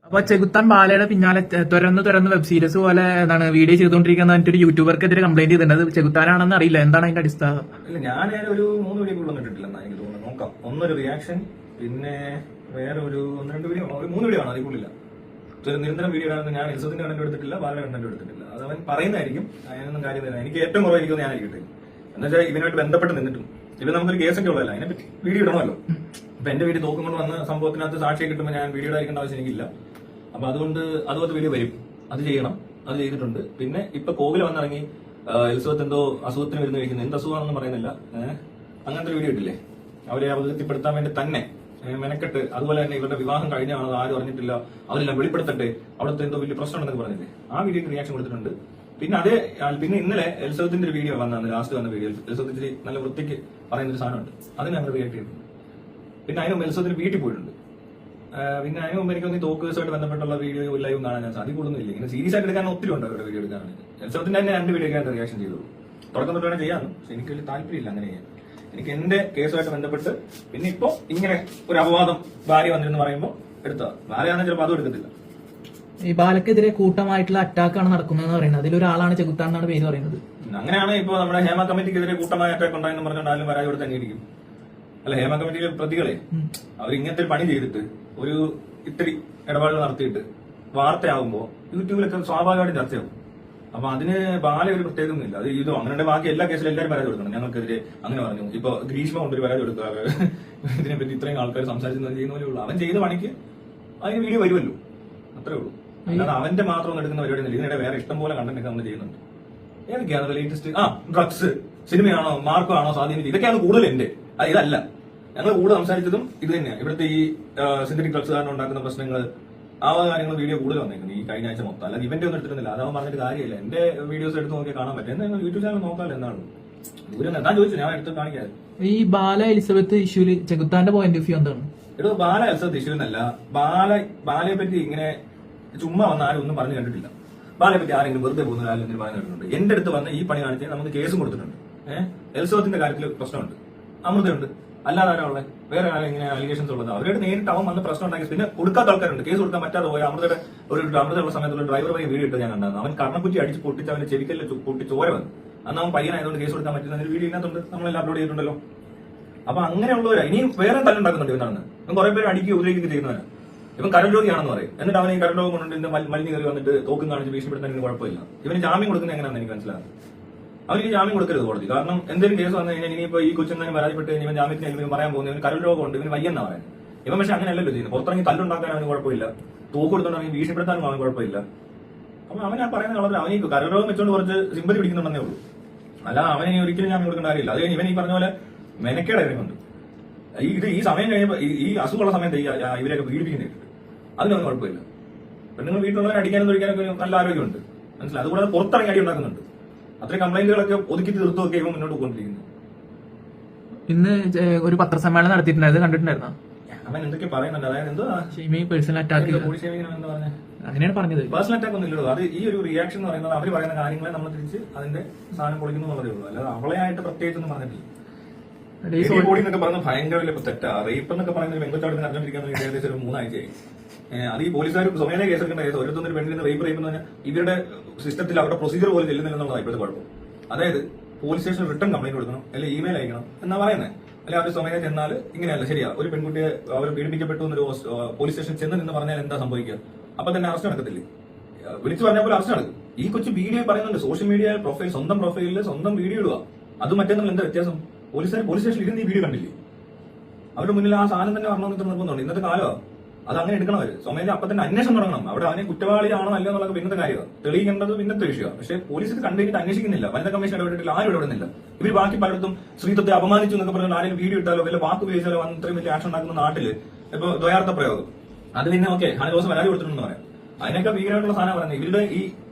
അപ്പൊ ചെകുത്താൻ ബാലയുടെ പിന്നാലെ തുരന്ന് വെബ് സീരീസ് പോലെ എന്താണ് വീഡിയോ ചെയ്തുകൊണ്ടിരിക്കുന്ന ഒരു യൂട്യൂബർക്കെതിരെ കംപ്ലൈന്റ് ചെയ്തിട്ടുണ്ട്. അത് ചെകുത്താനാണെന്ന് അറിയില്ല, എന്താണ് അതിന്റെ അടിസ്ഥാനം? ഇല്ല, ഞാൻ ഒരു 3 വീഡിയോ കൂടുതൽ ഇട്ടിട്ടില്ലെന്നാ എനിക്ക് തോന്നുന്നു. നോക്കാം. ഒന്നൊരു റിയാക്ഷൻ, പിന്നെ വേറെ ഒരു 1-2 വീഡിയോ, ഒരു 3 വീഡിയോ ആണ്, അതിൽ കൂടുതലില്ല. നിരന്തരം വീഡിയോ ആണെന്ന് ഞാൻ എൽസത്തിന്റെ കണ്ടന്റ് എടുത്തിട്ടില്ല, ബാലയുടെ കണ്ടന്റ് എടുത്തിട്ടില്ല. അത് അവൻ പറയുന്നതായിരിക്കും, അതിനൊന്നും കാര്യം തരാം. എനിക്ക് ഏറ്റവും കുറവായിരിക്കും ഞാനായിരിക്കട്ടെ. എന്നുവെച്ചാൽ ഇവനായിട്ട് ബന്ധപ്പെട്ട് നിന്നിട്ടും ഇവ നമുക്കൊരു കേസൊക്കെ ഉള്ളതല്ല, അതിനെപ്പറ്റി വീഡിയോ ഇടണമല്ലോ. അപ്പൊ എന്റെ വീഡിയോ തോക്കുകൊണ്ട് വന്ന സംഭവത്തിനകത്ത് സാക്ഷിയെ കിട്ടുമ്പോൾ ഞാൻ വീഡിയോ അയക്കേണ്ട ആവശ്യം എനിക്കില്ല. അപ്പൊ അതുകൊണ്ട് അതുപോലത്തെ വീഡിയോ വരും, അത് ചെയ്യണം, അത് ചെയ്തിട്ടുണ്ട്. പിന്നെ ഇപ്പൊ കോവിൽ വന്നിറങ്ങി എലിസബത്ത് എന്തോ അസുഖത്തിന് വരുന്ന കഴിക്കുന്നത്, എന്ത് അസുഖമാണെന്ന് പറയുന്നില്ല, അങ്ങനത്തെ വീഡിയോ ഇട്ടില്ലേ, അവരെ അവതൃപ്തിപ്പെടുത്താൻ വേണ്ടി തന്നെ മെനക്കെട്ട്. അതുപോലെ തന്നെ ഇവരുടെ വിവാഹം കഴിഞ്ഞാണോ ആരും അറിഞ്ഞിട്ടില്ല, അവരെല്ലാം വെളിപ്പെടുത്തട്ടെ, അവിടുത്തെ എന്തോ വലിയ പ്രശ്നം ഉണ്ടെന്ന് പറഞ്ഞില്ലേ, ആ വീഡിയോക്ക് റിയാക്ഷൻ കൊടുത്തിട്ടുണ്ട്. പിന്നെ ഇന്നലെ എലിസബത്തിന്റെ ഒരു വീഡിയോ വന്നാണ്, ലാസ്റ്റ് വന്ന വീഡിയോ. എലിസബത്ത് നല്ല വൃത്തിക്ക് പറയുന്നൊരു സാധനമുണ്ട്, അതിന് ഞങ്ങൾ റിയാക്ട് ചെയ്തിട്ടുണ്ട്. പിന്നെ അതിന് എലിസബത്തിന് വീട്ടിൽ പോയിട്ടുണ്ട്. പിന്നെ അതിന് മുമ്പ് എനിക്കൊന്ന് തോക്ക് കേസുമായിട്ട് ബന്ധപ്പെട്ടുള്ള വീഡിയോ ലൈവും കാണാൻ ഞാൻ സാധിക്കൊന്നും ഇല്ല. ഇങ്ങനെ സീരിയസ് ആയിട്ട് എടുക്കാൻ ഒത്തിരി ഉണ്ട് അവരുടെ വീഡിയോ എടുക്കാനാണ്. എലിസബത്തിന്റെ തന്നെ 2 വീഡിയോ ഒക്കെ റിയാക്ഷൻ ചെയ്തോളൂ. തുടക്കം തൊട്ട് വേണം ചെയ്യാനും, പക്ഷെ എനിക്ക് വലിയ താല്പര്യമില്ല അങ്ങനെ ചെയ്യാൻ. എനിക്ക് എന്റെ കേസുമായിട്ട് ബന്ധപ്പെട്ട് പിന്നെ ഇപ്പൊ ഇങ്ങനെ ഒരു അപവാദം ഭാര്യ വന്നിരുന്ന് പറയുമ്പോൾ എടുത്താ, ഭാര്യയാണെങ്കിൽ ചിലപ്പോൾ അതും എടുക്കത്തില്ല. ഈ ബാലക്കെതിരെ കൂട്ടമായിട്ടുള്ള അറ്റാക്കാണ് നടക്കുന്നതെന്ന് പറയുന്നത്, അതിലൊരാളാണ് ചെകുത്താൻ എന്നാണ് പേര് പറയുന്നത്. അങ്ങനെയാണ് ഇപ്പൊ നമ്മുടെ ഹേമ കമ്മിറ്റിക്കെതിരെ കൂട്ടമായ അറ്റാക്ക് ഉണ്ടായെന്ന് പറഞ്ഞുകൊണ്ട് ആരും പരാതി കൊടുത്ത് അംഗീകരിക്കും. അല്ല, ഹേമ കമ്മിറ്റിയിലെ പ്രതികളെ അവർ ഇങ്ങനത്തെ ഒരു പണി ചെയ്തിട്ട് ഒരു ഇത്തിരി ഇടപാടുകൾ നടത്തിയിട്ട് വാർത്തയാകുമ്പോൾ യൂട്യൂബിലൊക്കെ സ്വാഭാവികമായിട്ട് ചർച്ചയാവും. അപ്പൊ അതിന് ബാല ഒരു പ്രത്യേകമൊന്നുമില്ല. അത് ഇതോ അങ്ങനെ ബാക്കി എല്ലാ കേസിലും എല്ലാവരും പരാതി കൊടുക്കണം. ഞങ്ങൾക്കെതിരെ അങ്ങനെ പറഞ്ഞു. ഇപ്പൊ ഗ്രീഷ്മ കൊണ്ടൊരു പരാതി കൊടുക്കുക, ഇതിനെപ്പറ്റി ഇത്രയും ആൾക്കാർ സംസാരിക്കുന്നത് ചെയ്യുന്ന പോലെ ഉള്ളൂ. അവൻ ചെയ്ത പണിക്ക് അതിന് വീഡിയോ വരുമല്ലോ, അത്രേ ഉള്ളൂ. അല്ലാതെ അവന്റെ മാത്രം എടുക്കുന്ന പരിപാടി. ഇതിനിടെ വേറെ ഇഷ്ടം പോലെ കണ്ടന്റ് ഒക്കെ നമ്മൾ ചെയ്യുന്നുണ്ട്. ഏതൊക്കെയാണ് ലേറ്റസ്റ്റ്? ഡ്രഗ്സ്, സിനിമയാണോ, മാർക്കോ സ്വാധീനിച്ചത്, ഇതൊക്കെയാണ് കൂടുതൽ എന്റെ. ഇതല്ല ഞങ്ങൾ കൂടുതൽ സംസാരിച്ചതും ഇത് തന്നെയാണ്. ഇവിടുത്തെ ഈ സിന്തറ്റിക് ഡ്രഗ്സ് കാരണം ഉണ്ടാക്കുന്ന പ്രശ്നങ്ങൾ, ആ കാര്യങ്ങൾ വീഡിയോ കൂടുതൽ വന്നേക്കുന്നത് ഈ കഴിഞ്ഞ ആഴ്ച മൊത്തം. അല്ലാതെ ഇവന്റെ ഒന്നും എടുത്തിരുന്നില്ല, അതാവും പറഞ്ഞിട്ട് കാര്യമില്ല. എന്റെ വീഡിയോസ് എടുത്ത് നോക്കിയാൽ കാണാൻ പറ്റും. എന്താ യൂട്യൂബ് ചാനൽ നോക്കാമല്ലോ, എന്താണ് ദൂരം എന്താ ചോദിച്ചു, ഞാൻ എടുത്ത് കാണിക്കാതെ. ഈ ബാല എലിസബത്ത് ഇഷ്യൂല് ചെകുത്താന്റെ പോയിന്റ് ഓഫ് വ്യൂ എന്താണ്? ഇത് ബാല എലിസബത്ത് ഇഷ്യൂ എന്നല്ല. ബാലയെ പറ്റി ഇങ്ങനെ ചുമ്മാ വന്ന ആരും ഒന്നും പറഞ്ഞു കണ്ടിട്ടില്ല. ബാലയെ പറ്റി ആരെങ്കിലും വെറുതെ പോകുന്ന ആരും എന്തെങ്കിലും പറഞ്ഞു കണ്ടിട്ടുണ്ട്. എന്റെ അടുത്ത് വന്ന് ഈ പണി കാണിച്ച് നമുക്ക് കേസും കൊടുത്തിട്ടുണ്ട്. എലിസബത്തിന്റെ കാര്യത്തിൽ പ്രശ്നമുണ്ട്, അമൃതയുണ്ട്, അല്ലാതെ ആരാളെ വേറെ ആരും ഇങ്ങനെ അലിഗേഷൻസ് ഉള്ളത്. അവരുടെ നേരിട്ട് അവൻ വന്ന് പ്രശ്നം ഉണ്ടാക്കി. പിന്നെ കൊടുക്കാത്ത ആൾക്കാരുണ്ട്, കേസ് കൊടുക്കാൻ പറ്റാതെ പോയ അമൃതയുള്ള സമയത്തുള്ള ഡ്രൈവർ വഴി വീഡിയോ ഇട്ട് ഞാൻ കണ്ടായിരുന്നു. അവൻ കർണക്കുറ്റി അടിച്ച് പൊട്ടിച്ച് അവന്റെ ചെവിക്കല്ല് പൊട്ടി ചോര വന്നു. അന്ന് അവൻ പയ്യനായതുകൊണ്ട് കേസ് കൊടുക്കാൻ പറ്റുന്ന ഒരു വീഡിയോ ഇതിനകത്തുണ്ട്, നമ്മളെല്ലാം അപ്ലോഡ് ചെയ്തിട്ടുണ്ടല്ലോ. അപ്പൊ അങ്ങനെയുള്ളവരാ ഇനിയും വേറെ തല്ലുണ്ടാക്കുന്നുണ്ട്. ഇവനാണ് ഇവൻ കുറെ പേര് അടിക്കുക ഉപദ്രവിക്കുക ചെയ്യുന്നവനാണ്. ഇവൻ കരൾ രോഗിയാണെന്ന് പറയും. എന്നിട്ട് അവൻ ഈ കരൾ രോഗം കൊണ്ടിട്ട് മലിഞ്ഞ് കയറി വന്നിട്ട് തോക്കും കാണിച്ച് ഭീഷണിപ്പെടുത്താൻ എനിക്ക് കുഴപ്പമില്ല. ഇവന് ജാമ്യം കൊടുക്കുന്നത് എങ്ങനെയാണെന്ന് എനിക്ക് മനസ്സിലാകും. അവർക്ക് ജാമ്യം കൊടുക്കരുത് കോടതി. കാരണം എന്തെങ്കിലും കേസ് വന്നു കഴിഞ്ഞാൽ ഇനിയിപ്പോ ഈ കൊച്ചിനെ പരാതിപ്പെട്ട് ഇവൻ ജാമ്യത്തിന് ഇവന് പറയാൻ പോകുന്നത് ഇവന് കരൾ രോഗമുണ്ട്, ഇവന് വയ്യെന്നാ പറയുന്നത്. ഇവൻ പക്ഷെ അങ്ങനെയല്ലല്ലോ ചെയ്യുന്നത്. പുറത്തിറങ്ങി തല്ലുണ്ടാക്കാൻ അവന് കുഴപ്പമില്ല, തോക്ക് കൊടുത്തോണ്ടെങ്കിൽ ഭീഷണിപ്പെടുത്താനും അവന് കുഴപ്പമില്ല. അപ്പൊ അവൻ ആ പറയുന്ന കളത്തിൽ അവന് കരൾ രോഗം വെച്ചുകൊണ്ട് കുറച്ച് സിമ്പതി പിടിക്കുന്നുണ്ടെന്നേ ഉള്ളൂ. അല്ല, അവന് ഒരിക്കലും ജാമ്യം കൊടുക്കേണ്ട കാര്യമില്ല. അത് കഴിഞ്ഞ് ഇവൻ ഈ പറഞ്ഞ പോലെ മെനക്കേട് ഇവനുണ്ട്. ഈ സമയം കഴിയുമ്പോൾ ഈ അസുഖമുള്ള സമയത്ത് ഇവരെയൊക്കെ പീഡിപ്പിക്കുന്നുണ്ട്, അതിനൊന്നും കുഴപ്പമില്ല. പെണ്ണുങ്ങൾ വീട്ടിലുള്ളവരെ അടിക്കാനും തൊഴിക്കാനൊക്കെ നല്ല ആരോഗ്യമുണ്ട്, മനസ്സിലായി. അതുകൂടാതെ പുറത്തിറങ്ങി അടി ഉണ്ടാക്കുന്നുണ്ട്. അത്രയും കംപ്ലൈന്റുകളൊക്കെ ഒതുക്കി തീർത്തുമൊക്കെ ഇവ മുന്നോട്ട് പോയിക്കൊണ്ടിരിക്കുന്നു. ഇന്ന് ഒരു പത്രസമ്മേളനം നടത്തിയിട്ടുണ്ടായിരുന്നു, കണ്ടിട്ടുണ്ടായിരുന്നോ? അവൻ എന്തൊക്കെ പറയുന്നുണ്ട്, അതായത് എന്തോ പേഴ്സണൽ അറ്റാക്ക്, അങ്ങനെയാണ് പറഞ്ഞത്. പേഴ്സണൽ അറ്റാക്ക് ഒന്നും ഇല്ലല്ലോ. അത് ഈ ഒരു റിയാക്ഷൻ എന്ന് പറയുന്നത് അവർ പറയുന്ന കാര്യങ്ങളെ നമ്മൾ തിരിച്ച് അതിന്റെ സാധനം പൊളിക്കുന്നു എന്നുള്ളതേ ഉള്ളൂ. അല്ലാതെ അവളെ ആയിട്ട് പ്രത്യേകിച്ചൊന്നും പറഞ്ഞിട്ടില്ല. ബോഡി എന്നൊക്കെ പറഞ്ഞ ഭയങ്കര വലിയ തെറ്റാ. റേപ്പ് എന്നൊക്കെ പറയുന്നത് പെൺകൊച്ചായിട്ട് അറിഞ്ഞിരിക്കുന്ന ഏകദേശം ഒരു 3 ആഴ്ചയായി. അത് ഈ പോലീസുകാർ സ്വമേധ കേസെടുക്കേണ്ട കേസ്. ഓരോരുത്തരും പെണ്ണിന് റേപ്പ് എന്ന് പറഞ്ഞാൽ ഇവരുടെ സിസ്റ്റത്തിൽ അവരുടെ പ്രൊസീജിയർ പോലും ചെല്ലുന്നില്ലെന്നുള്ളതാണ് ഇപ്പോഴത്തെ കുഴപ്പം. അതായത് പോലീസ് സ്റ്റേഷനിൽ റിട്ടേൺ കംപ്ലൈന്റ് കൊടുക്കണം, അല്ലെങ്കിൽ ഇമെയിൽ അയക്കണം എന്നാ പറയുന്നത്. അല്ലെങ്കിൽ അവർ സ്വമേധ ചെന്നാൽ ഇങ്ങനെയല്ല, ശരിയാ. ഒരു പെൺകുട്ടിയെ അവർ പീഡിപ്പിക്കപ്പെട്ടു എന്നൊരു പോലീസ് സ്റ്റേഷനിൽ ചെന്ന് നിന്ന് പറഞ്ഞാൽ എന്താ സംഭവിക്കുക? അപ്പൊ തന്നെ അറസ്റ്റ് നടക്കത്തില്ലേ? വിളിച്ചു പറഞ്ഞാൽ പോലെ അറസ്റ്റ് നടക്കും. ഈ കൊച്ചു വീഡിയോ പറയുന്നുണ്ട്, സോഷ്യൽ മീഡിയ പ്രൊഫൈൽ, സ്വന്തം പ്രൊഫൈലിൽ സ്വന്തം വീഡിയോ ഇടുക. അത് മറ്റേ നമ്മൾ എന്താ വ്യത്യാസം? പോലീസ് സ്റ്റേഷനിൽ ഇരുന്ന് ഈ വീഡിയോ കണ്ടില്ലേ? അവരുടെ മുന്നിൽ ആ സാധനം തന്നെ വരണമെന്ന് നിർബന്ധമുണ്ട്. ഇന്നത്തെ കാലമാണ് അത്. അങ്ങനെ എടുക്കണം. അവർ സ്വമേധ അപ്പൊ തന്നെ അന്വേഷണം തുടങ്ങണം. അവിടെ അവനെ കുറ്റവാളിയാണോ അല്ലോ എന്നുള്ളത് പിന്നത്തെ കാര്യമാണ്, തെളിയിക്കേണ്ടത് പിന്നത്തെ വിഷയമാണ്. പക്ഷേ പോലീസ് ഇത് കണ്ടുകഴിഞ്ഞിട്ട് അന്വേഷിക്കുന്നില്ല. വനിതാ കമ്മീഷൻ ഇടപെട്ടിട്ടില്ല, ആരും ഇടപെടുന്നില്ല. ഇവർ ബാക്കി പലയിടത്തും സ്ത്രീത്വത്തെ അപമാനിച്ചു എന്നൊക്കെ പറഞ്ഞാൽ ആരെങ്കിലും വീഡിയോ ഇട്ടാലോ വല്ല വാക്ക് ഉപയോഗിച്ചാലോ വന്ന് ഇത്രയും വലിയ ആക്ഷൻ ഉണ്ടാക്കുന്ന നാട്ടില് ഇപ്പൊ ദ്വയാർത്ഥ പ്രയോഗം, അത് പിന്നെ ഓക്കെ ഹണി ദിവസം പരാതി കൊടുത്തിട്ടുണ്ടെന്ന് പറയാം. അതിനൊക്കെ ഭീകരമായിട്ടുള്ള സാധനം പറയുന്നത്. ഇവരുടെ ഈ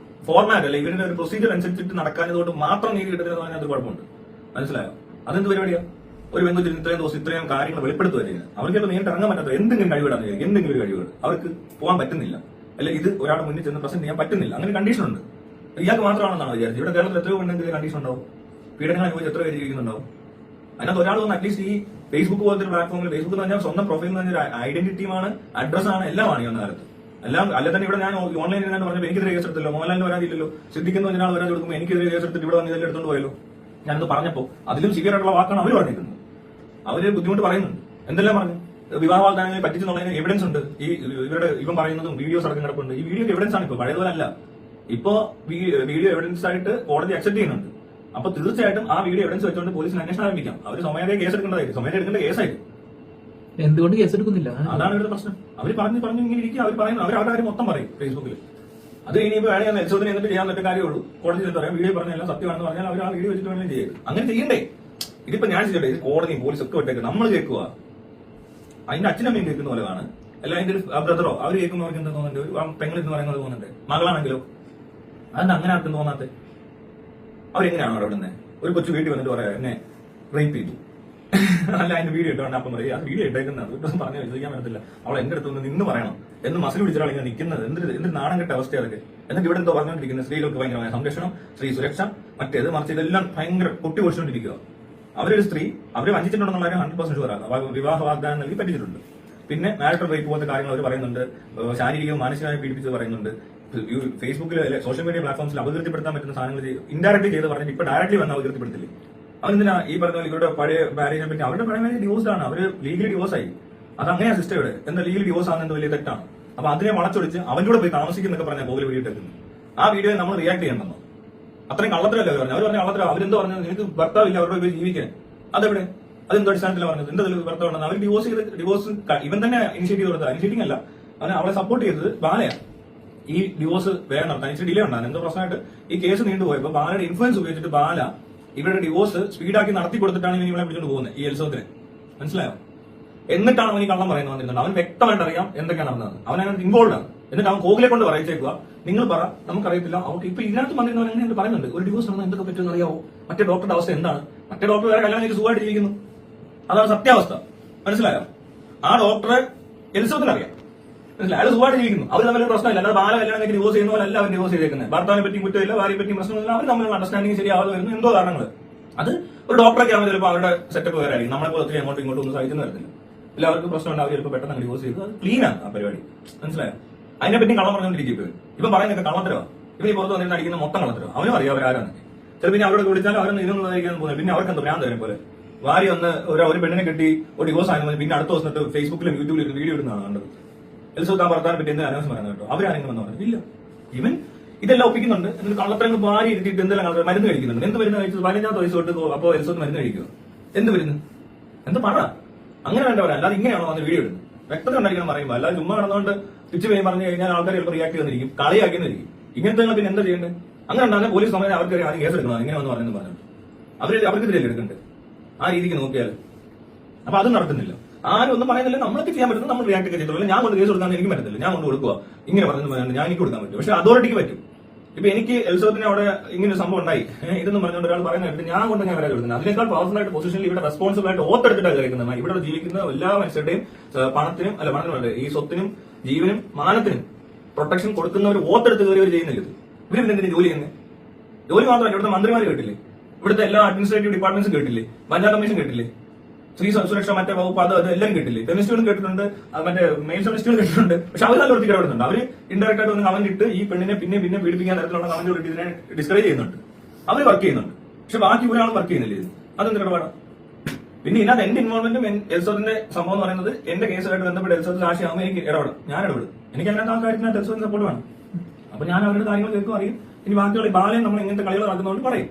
ഫോർമാറ്റ് അല്ലെ, ഇവരുടെ ഒരു പ്രൊസീജിയർ അനുസരിച്ചിട്ട് നടക്കാനതുകൊണ്ട് മാത്രം നീതി കിട്ടുന്നതെന്ന് പറഞ്ഞാൽ അത് കുഴപ്പമുണ്ട്. മനസ്സിലായോ? അതെന്ത് പരിപാടിയാ? ഒരു ബന്ധുത്തിന് ഇത്രയും ദിവസം ഇത്രയും കാര്യങ്ങൾ വെളിപ്പെടുത്തുക ചെയ്യുന്നത്. അവർക്ക് നേരിട്ട് ഇറങ്ങാൻ പറ്റാത്ത എന്തെങ്കിലും കഴിവിടാന്ന് വിചാരിക്കും, എന്തെങ്കിലും ഒരു കഴിവുകൾ അവർക്ക് പോകാൻ പറ്റുന്നില്ല, അല്ലെ ഇത് ഒരാളുടെ മുന്നിൽ ചെന്ന് പ്രസന്റ് ചെയ്യാൻ പറ്റുന്നില്ല. അങ്ങനെ കണ്ടീഷൻ ഉണ്ട്. ഇയാൾക്ക് മാത്രമാണെന്നാണ് വിചാരിച്ചത്. ഇവിടെ കേരളത്തിൽ എത്രയോ ഉണ്ടെങ്കിൽ കണ്ടീഷൻ ഉണ്ടാവും. പീഡനങ്ങൾ അനുഭവിച്ച് എത്ര പേര് ജീവിക്കുന്നുണ്ടാവും. അതിനകത്ത് ഒരാൾ വന്ന് അറ്റ്ലീസ്റ്റ് ഈ ഫേസ്ബുക്ക് പോലത്തെ പ്ലാറ്റ്ഫോമിൽ, ഫേസ്ബുക്ക് എന്ന് പറഞ്ഞാൽ സ്വന്തം പ്രൊഫൈൽ എന്ന് പറഞ്ഞാൽ ഐഡന്റിറ്റിയുമാണ്, അഡ്രസ്സാണ്, എല്ലാമാണ് ഈ വന്ന കാലത്ത്. എല്ലാം അല്ല തന്നെ ഇവിടെ ഞാൻ ഓൺലൈനിൽ ഞാൻ പറഞ്ഞപ്പോൾ എനിക്കെതിരെ കേസെടുത്തല്ലോ, മോഹൻലാലിന് വരാതില്ലല്ലോ, സിദ്ദിഖിന് ഒരാൾ വരാതെ കൊടുക്കുമ്പോൾ എനിക്കെതിരെ കേസെടുത്തിട്ട് ഇവിടെ വന്ന് ഇതെല്ലാം എടുത്തോണ്ട് പോയല്ലോ. ഞാനത് പറഞ്ഞപ്പോൾ അതിലും സിവിയർ ആയിട്ടുള്ള വാക്കാണ് അവർ പറഞ്ഞിരിക്കുന്നത്. അവര് ബുദ്ധിമുട്ട് പറയുന്നുണ്ട്. എന്തെല്ലാം പറഞ്ഞു? വിവാഹ വാഗ്ദാനങ്ങളെ പറ്റിച്ചെന്നുള്ളതിന് എവിഡൻസ് ഉണ്ട്. ഈ ഇവൻ പറയുന്നതും വീഡിയോസ് അടക്കം കിടപ്പുണ്ട്. ഈ വീഡിയോ എവിഡൻസ് ആണ്. ഇപ്പൊ പഴയതുപോലെ അല്ല. ഇപ്പോ വീഡിയോ എവിഡൻസ് ആയിട്ട് കോടതി അക്സെപ്റ്റ് ചെയ്യുന്നുണ്ട്. അപ്പൊ തീർച്ചയായിട്ടും ആ വീഡിയോ എവിഡൻസ് വെച്ചുകൊണ്ട് പോലീസിന് അന്വേഷണം ആരംഭിക്കാം. അവർ സ്വമേധയെ കേസ് എടുക്കേണ്ടതായിരിക്കും. സ്വമേധയെ എടുക്കേണ്ട കേസായിരിക്കും. എന്തുകൊണ്ട് കേസ് എടുക്കുന്നില്ല? അതാണ് ഇവരുടെ പ്രശ്നം. അവർ പറഞ്ഞു ഇങ്ങനെ ഇരിക്കുക. അവർ പറയുന്നത് അവരുടെ കാര്യം മൊത്തം പറയും ഫേസ്ബുക്കിൽ. അത് ഇനിയിപ്പോൾ വേണമെങ്കിൽ എൽസോദിനെ എന്നിട്ട് ചെയ്യാൻ പറ്റുന്ന കാര്യമുള്ളൂ. കോടതി പറയാം വീഡിയോ പറഞ്ഞെല്ലാം സത്യമാണെന്ന് പറഞ്ഞാൽ അവർ ആ വീഡിയോ വെച്ചിട്ട് വേണമെങ്കിലും ചെയ്യരുത്. അങ്ങനെ ചെയ്യണ്ടേ? ഇതിപ്പോ ഞാൻ ചെയ്യട്ടെ, ഇത് കോടതിയും പോലീസ് ഒക്കെ വിട്ടേക്ക് നമ്മൾ കേൾക്കുക. അതിന്റെ അച്ഛനമ്മയും കേൾക്കുന്ന പോലെ കാണും. അല്ല അതിന്റെ ഒരു ബ്രദറോ അവർ കേൾക്കുന്നവർക്ക് എന്താ തോന്നുന്നുണ്ട്? ഒരു പെങ്ങൾ എന്ന് പറയുന്നത് തോന്നുന്നുണ്ട്. മകളാണെങ്കിലോ അതെന്താ അങ്ങനെ ആർക്കും തോന്നാത്ത? അവരെങ്ങനെയാണോ അവിടെ നിന്ന് ഒരു കൊച്ചു വീട്ടിൽ വന്നിട്ട് പറയാം എന്നെ റേപ്പ് ചെയ്തു, അല്ല അതിന്റെ വീഡിയോ ഇട്ടോണ്ട് അപ്പം പറയും ആ വീഡിയോ ഇട്ടേക്കുന്നത് ഇപ്പം പറഞ്ഞ് വിശ്വസിക്കാൻ പറ്റത്തില്ല, അവൾ എന്റെ അടുത്ത് നിന്ന് പറയണം എന്ന് മസിൽ പിടിച്ചാൽ ഇങ്ങനെ നിൽക്കുന്നത് എന്തൊരു നാണം കെട്ട അവസ്ഥ അതൊക്കെ. എന്നിട്ട് ഇവിടെ എന്തോ പറഞ്ഞുകൊണ്ടിരിക്കുന്നത് സ്ത്രീകൾക്ക് ഭയങ്കരമായ സംരക്ഷണം, സ്ത്രീ സുരക്ഷ, മറ്റേത് മറിച്ച് ഇതെല്ലാം ഭയങ്കര കൊട്ടി പൊടിച്ചുകൊണ്ടിരിക്കുക. അവരൊരു സ്ത്രീ അവരെ വഞ്ചിച്ചിട്ടുണ്ടെന്നുള്ള 100% ഷുവറാണ്. വിവാഹ വാഗ്ദാനം നൽകി പറ്റിച്ചിട്ടുണ്ട്. പിന്നെ മാരിറ്റൽ റേപ്പ് പോലത്തെ കാര്യങ്ങൾ അവർ പറയുന്നുണ്ട്. ശാരീരികവും മാനസികമായി പീഡിപ്പിച്ചത് പറയുന്നുണ്ട്. ഫേസ്ബുക്കിൽ സോഷ്യൽ മീഡിയ പ്ലാറ്റ്ഫോംസിൽ അപകീർത്തിപ്പെടുത്താൻ പറ്റുന്ന സാധനങ്ങൾ ഇൻഡയറക്ട്ലി ചെയ്ത് പറഞ്ഞിട്ട് ഇപ്പൊ ഡയറക്ട്ലി വന്ന് അപകീർത്തിപ്പെടുത്തില്ലേ? അവരെന്തിനാ ഈ പറഞ്ഞ ഇവരുടെ പഴയ മാരേജിനെ പറ്റി? അവരുടെ പഴയ മാരേജ് ഡിവോഴ്സ് ആണ്. അവര് ലീഗലി ഡിവോഴ്സ് ആയി. അത് അങ്ങനെയാ സിസ്റ്റം ഇവിടെ. എന്താ ലീഗലി ഡിവോഴ്സ് ആണെന്ന് വലിയ തെറ്റാണ്. അപ്പൊ അതിനെ വളച്ചൊടിച്ച് അവന്റെ കൂടെ പോയി താമസിക്കുന്നൊക്കെ പറഞ്ഞാൽ ഗോകുൽ വീഡിയോ ഇട്ടേക്കുന്നു. ആ വീഡിയോയെ നമ്മൾ റിയാക്ട് ചെയ്യണമെന്നോ? അത്രയും കള്ളത്തരല്ലേ അവർ പറഞ്ഞു? അവർ പറഞ്ഞ കള്ളത്തരം. അവരെന്തോ പറഞ്ഞത് നിനക്ക് ഭർത്താവില്ല അവരുടെ പോയി ജീവിക്കാൻ. അതെവിടെ? അതെന്തോ അടിസ്ഥാനത്തിലാണ് പറഞ്ഞത്? എന്താ ഭർത്താവുണ്ടെന്ന്? അവർ ഡിവോഴ്സ് ഇവൻ തന്നെ ഇനിഷ്യേറ്റ് ചെയ്ത് കൊടുത്തത്. ഇനിഷ്യേറ്റിംഗ് അല്ല, അവളെ സപ്പോർട്ട് ചെയ്തത് ബാലയാണ്. ഈ ഡിവോഴ്സ് വേണം നടത്താൻ ഇച്ചിരി ഡിലേ ഉണ്ടാകും. എന്തോ പ്രശ്നമായിട്ട് ഈ കേസ് നീണ്ടുപോയപ്പോൾ ബാലയുടെ ഇൻഫ്ലുവൻസ് ഉപയോഗിച്ചിട്ട് ബാല ഇവരുടെ ഡിവോഴ്സ് സ്പീഡാക്കി നടത്തി കൊടുത്തിട്ടാണ് ഇവനെ പിടിച്ചോണ്ട് പോകുന്നത് ഈ എൽസോത്തിനെ. മനസ്സിലായോ? എന്നിട്ടാണ് അവൻ ഈ കള്ളം പറയുന്നത് വന്നിരുന്നത്. അവൻ വ്യക്തമായിട്ട് അറിയാം എന്തൊക്കെയാണ് നടന്നത്. അവൻ അതിനകത്ത് ഇൻവോൾവ് ആണ്. എന്നിട്ട് അവൻ കോകിലെ കൊണ്ട് പറയിച്ചേക്കുക, നിങ്ങൾ പറ, നമുക്കറിയത്തില്ല. അവർക്ക് ഇപ്പൊ ഇതിനകത്ത് വന്നിരുന്നവൻ അങ്ങനെ പറയുന്നുണ്ട്, ഒരു ഡിവോഴ്സ് നടന്നാൽ എന്തൊക്കെ പറ്റുമെന്ന് അറിയാവോ? മറ്റേ ഡോക്ടറുടെ അവസ്ഥ എന്താണ്? മറ്റേ ഡോക്ടർ വേറെ കല്യാണം ചെയ്ത് സുഖമായിട്ട് ജീവിക്കുന്നു. അതാണ് സത്യാവസ്ഥ. മനസ്സിലായോ? ആ ഡോക്ടറെ എൽസോത്തിന് അറിയാം. മനസ്സിലായി? അയാൾ സുഖമായിട്ട് ജീവിക്കുന്നു. അവർ തമ്മിൽ പ്രശ്നമില്ല. അല്ലാതെ ബാല കല്യാണം കഴിഞ്ഞ് ഡിവോഴ്സ് ചെയ്യുന്ന പോലെ അല്ല അവർ ഡിവോഴ്സ് ചെയ്തേക്കുന്നത്. ഭർത്താവിനെ പറ്റി കുറ്റമില്ല, ഭാര്യയെ പറ്റി പ്രശ്നമില്ല. അവർ തമ്മിലുള്ള അണ്ടർസ്റ്റാൻഡിംഗ് ശരിയാവാതെ വരുന്നു എന്തോ കാരണങ്ങൾ. അത് ഒരു ഡോക്ടറൊക്കെ ആവുമ്പോൾ ചിലപ്പോൾ അവരുടെ സെറ്റപ്പ് വേറെ ആയിരിക്കും. നമ്മളെ ഒത്തിരി അങ്ങോട്ടും ഇങ്ങോട്ടും ഒന്നും സഹിച്ചെന്ന് വരത്തില്ല. എല്ലാവർക്കും പ്രശ്നമുണ്ട്. അവർ ചിലപ്പോൾ പെട്ടെന്ന് ഡിവോഴ്സ് ചെയ്തു. അത് ക്ലീനാണ് ആ പരിപാടി. മനസ്സിലായോ? അതിനെപ്പറ്റി കള്ളം പറഞ്ഞുകൊണ്ടിരിക്കും. ഇപ്പം പറയുന്നൊക്കെ കള്ളത്തരവാ. ഇവർ ഈ പുറത്ത് വന്നിട്ട് അടിക്കുന്ന മൊത്തം കള്ളത്തരവാ. അവനും അറിയാം അവരാരാണ്. ചിലപ്പോൾ പിന്നെ അവരോട് വിളിച്ചാലും അവരൊന്നും ഇതൊന്നും പോകുന്നത്. പിന്നെ അവർക്ക് എന്താ ഭ്രാന്ത് വരും പോലെ. ഭാര്യ വന്ന് ഒരു പെണ്ണിനെ കെട്ടി ഒരു ഡിവോഴ്സ് ആയിരുന്നു. പിന്നെ അടുത്ത ദിവസം ഫേസ്ബുക്കിലും യൂട്യൂബിലും വീഡിയോ ഇടുന്നതാണ് കണ്ടത്. എൽസോത്താൻ ഭർത്താവിനെ പറ്റി എന്തെങ്കിലും അനാവശ്യം പറയുന്നത് കേട്ടോ. അവരാരെങ്കിലും വന്ന് പറഞ്ഞു ഇല്ല. ഇവൻ ഇതെല്ലാം ഒപ്പിക്കുന്നുണ്ട്. എന്നിട്ട് കള്ളത്തരങ്ങൾ ഭാര്യ ഇരുത്തിയിട്ട് എന്തെല്ലാം മരുന്ന് കഴിക്കുന്നുണ്ട്. എന്ത് മരുന്ന് കഴിച്ചത്? 15ാമത്തെ വയസ്സ് തൊട്ട് അപ്പോൾ എൽസോത്ത് മരുന്ന് കഴിക്കുക. എന്ത് മരുന്ന്? എന്ത് പറ? അങ്ങനെ വേണ്ടവരാ. അല്ലാതെ ഇങ്ങനെയാണോ വന്ന് വീഡിയോ ഇടുന്നത്? വ്യക്തത ഉണ്ടായിരിക്കണം പറയുമ്പോൾ. അല്ലാതെ ചുമ്മാ നടന്നുകൊണ്ട് പിച്ച് പേര് പറഞ്ഞു കഴിഞ്ഞാൽ ആൾക്കാർ ചിലപ്പോൾ റിയാക്ട് ചെയ്തിരിക്കും, കളിയാക്കിയെന്നിരിക്കും. ഇങ്ങനത്തെ പിന്നെ എന്താ ചെയ്യേണ്ടത്? അങ്ങനെ ഉണ്ടാകുന്ന പോലീസ് സമയം അവർക്ക് ആദ്യം കേസ് എടുക്കണം. ഇങ്ങനെ വന്ന് പറഞ്ഞു അവർക്കെതിരെ എടുക്കണ്ടേ? ആ രീതിക്ക് നോക്കിയാൽ അപ്പൊ അത് നടക്കുന്നില്ല. ആരും ഒന്നും പറയുന്നില്ല. നമ്മളൊക്കെ ചെയ്യാൻ പറ്റുന്നത് നമ്മൾ റിയാക്ട് ഒക്കെ ചെയ്തോളൂ. ഞാൻ കൊണ്ട് കേസ് കൊടുക്കാൻ എനിക്ക് പറ്റത്തില്ല. ഞാൻ കൊണ്ട് കൊടുക്കുക ഇങ്ങനെ പറഞ്ഞു ഞാൻ എനിക്ക് കൊടുക്കാൻ പറ്റും. പക്ഷെ അതോറിറ്റിക്ക് പറ്റും. ഇപ്പൊ എനിക്ക് എൽസോത്തിന് അവിടെ ഇങ്ങനെ ഒരു സംഭവം ഉണ്ടായി ഇതൊന്നും പറഞ്ഞുകൊണ്ട് ഒരാൾ പറയുന്നത് ഞാൻ കൊണ്ട് ഞാൻ വരാൻ കൊടുക്കുന്നത്. അതിനേക്കാൾ പവർഫുൾ ആയിട്ട് പൊസിഷനിൽ ഇവിടെ റെസ്പോൺസിബിൾ ആയിട്ട് ഓത്തെടുത്തിട്ടാണ് കഴിക്കുന്നത്. ഇവിടെ ജീവിക്കുന്ന എല്ലാ മനുഷ്യരുടെയും പണത്തിനും പണത്തിനുണ്ട് ഈ സ്വത്തിനും ജീവനും മാനത്തിനും പ്രൊട്ടക്ഷൻ കൊടുക്കുന്നവർ ഓത്തെടുത്ത് കയറിയവർ ചെയ്യുന്നില്ല. ഇവരെന്തിനും ജോലി ചെയ്യുന്നത്? ജോലി മാത്രമല്ല, ഇവിടുത്തെ മന്ത്രിമാർ കേട്ടില്ലേ? ഇവിടുത്തെ എല്ലാ അഡ്മിനിസ്ട്രേറ്റീവ് ഡിപ്പാർട്ട്മെന്റ്സും കേട്ടില്ലേ? വനിതാ കമ്മീഷൻ കേട്ടില്ലേ? സ്ത്രീ സുരക്ഷ മറ്റേ വകുപ്പ് അത് എല്ലാം കേട്ടില്ലേ? ഫെമിനിസ്റ്റുകളും കേട്ടിട്ടുണ്ട്, മറ്റേ മെയിൽ ഫെമിനിസ്റ്റുകളും കേട്ടിട്ടുണ്ട്. പക്ഷെ അവർ നല്ല വൃത്തി കിടപെടുന്നുണ്ട്. അവർ ഇൻഡയറക്റ്റ് ആയിട്ട് ഒന്ന് കമന്റ് ഇട്ട് ഈ പെണ്ണിനെ പിന്നെ പീഡിപ്പിക്കാൻ തരത്തിലുള്ള കമന്റുകൾ ഇട്ട് ഇതിനെ ഡിസ്കറേജ് ചെയ്യുന്നുണ്ട്. അവർ വർക്ക് ചെയ്യുന്നുണ്ട്. പക്ഷെ ബാക്കി ഒരാളും വർക്ക് ചെയ്യുന്നില്ല. ഇത് അതെന്ത് ഇടപാടാണ്? പിന്നെ ഇതിനകത്ത് എന്റെ ഇൻവോൾവ്മെന്റും എൽസോത്തിന്റെ സംഭവം എന്ന് പറയുന്നത് എന്റെ കേസുമായിട്ട് ബന്ധപ്പെട്ട് എൽസോത്തിന് സാക്ഷിയാകുമ്പോൾ എനിക്ക് ഇടപെടും. ഞാൻ ഇടപെടും. എനിക്ക് അതിനകത്ത് ആ കാര്യത്തിനകത്ത് എൽസോത്തിന് സപ്പോർട്ട് വേണം. അപ്പൊ ഞാൻ അവരുടെ കാര്യങ്ങൾ കേൾക്കും, അറിയും. ഇനി ബാക്കിയുള്ള ബാലയും നമ്മൾ ഇങ്ങനത്തെ കളികൾ നടക്കുന്നതുകൊണ്ട് പറയും.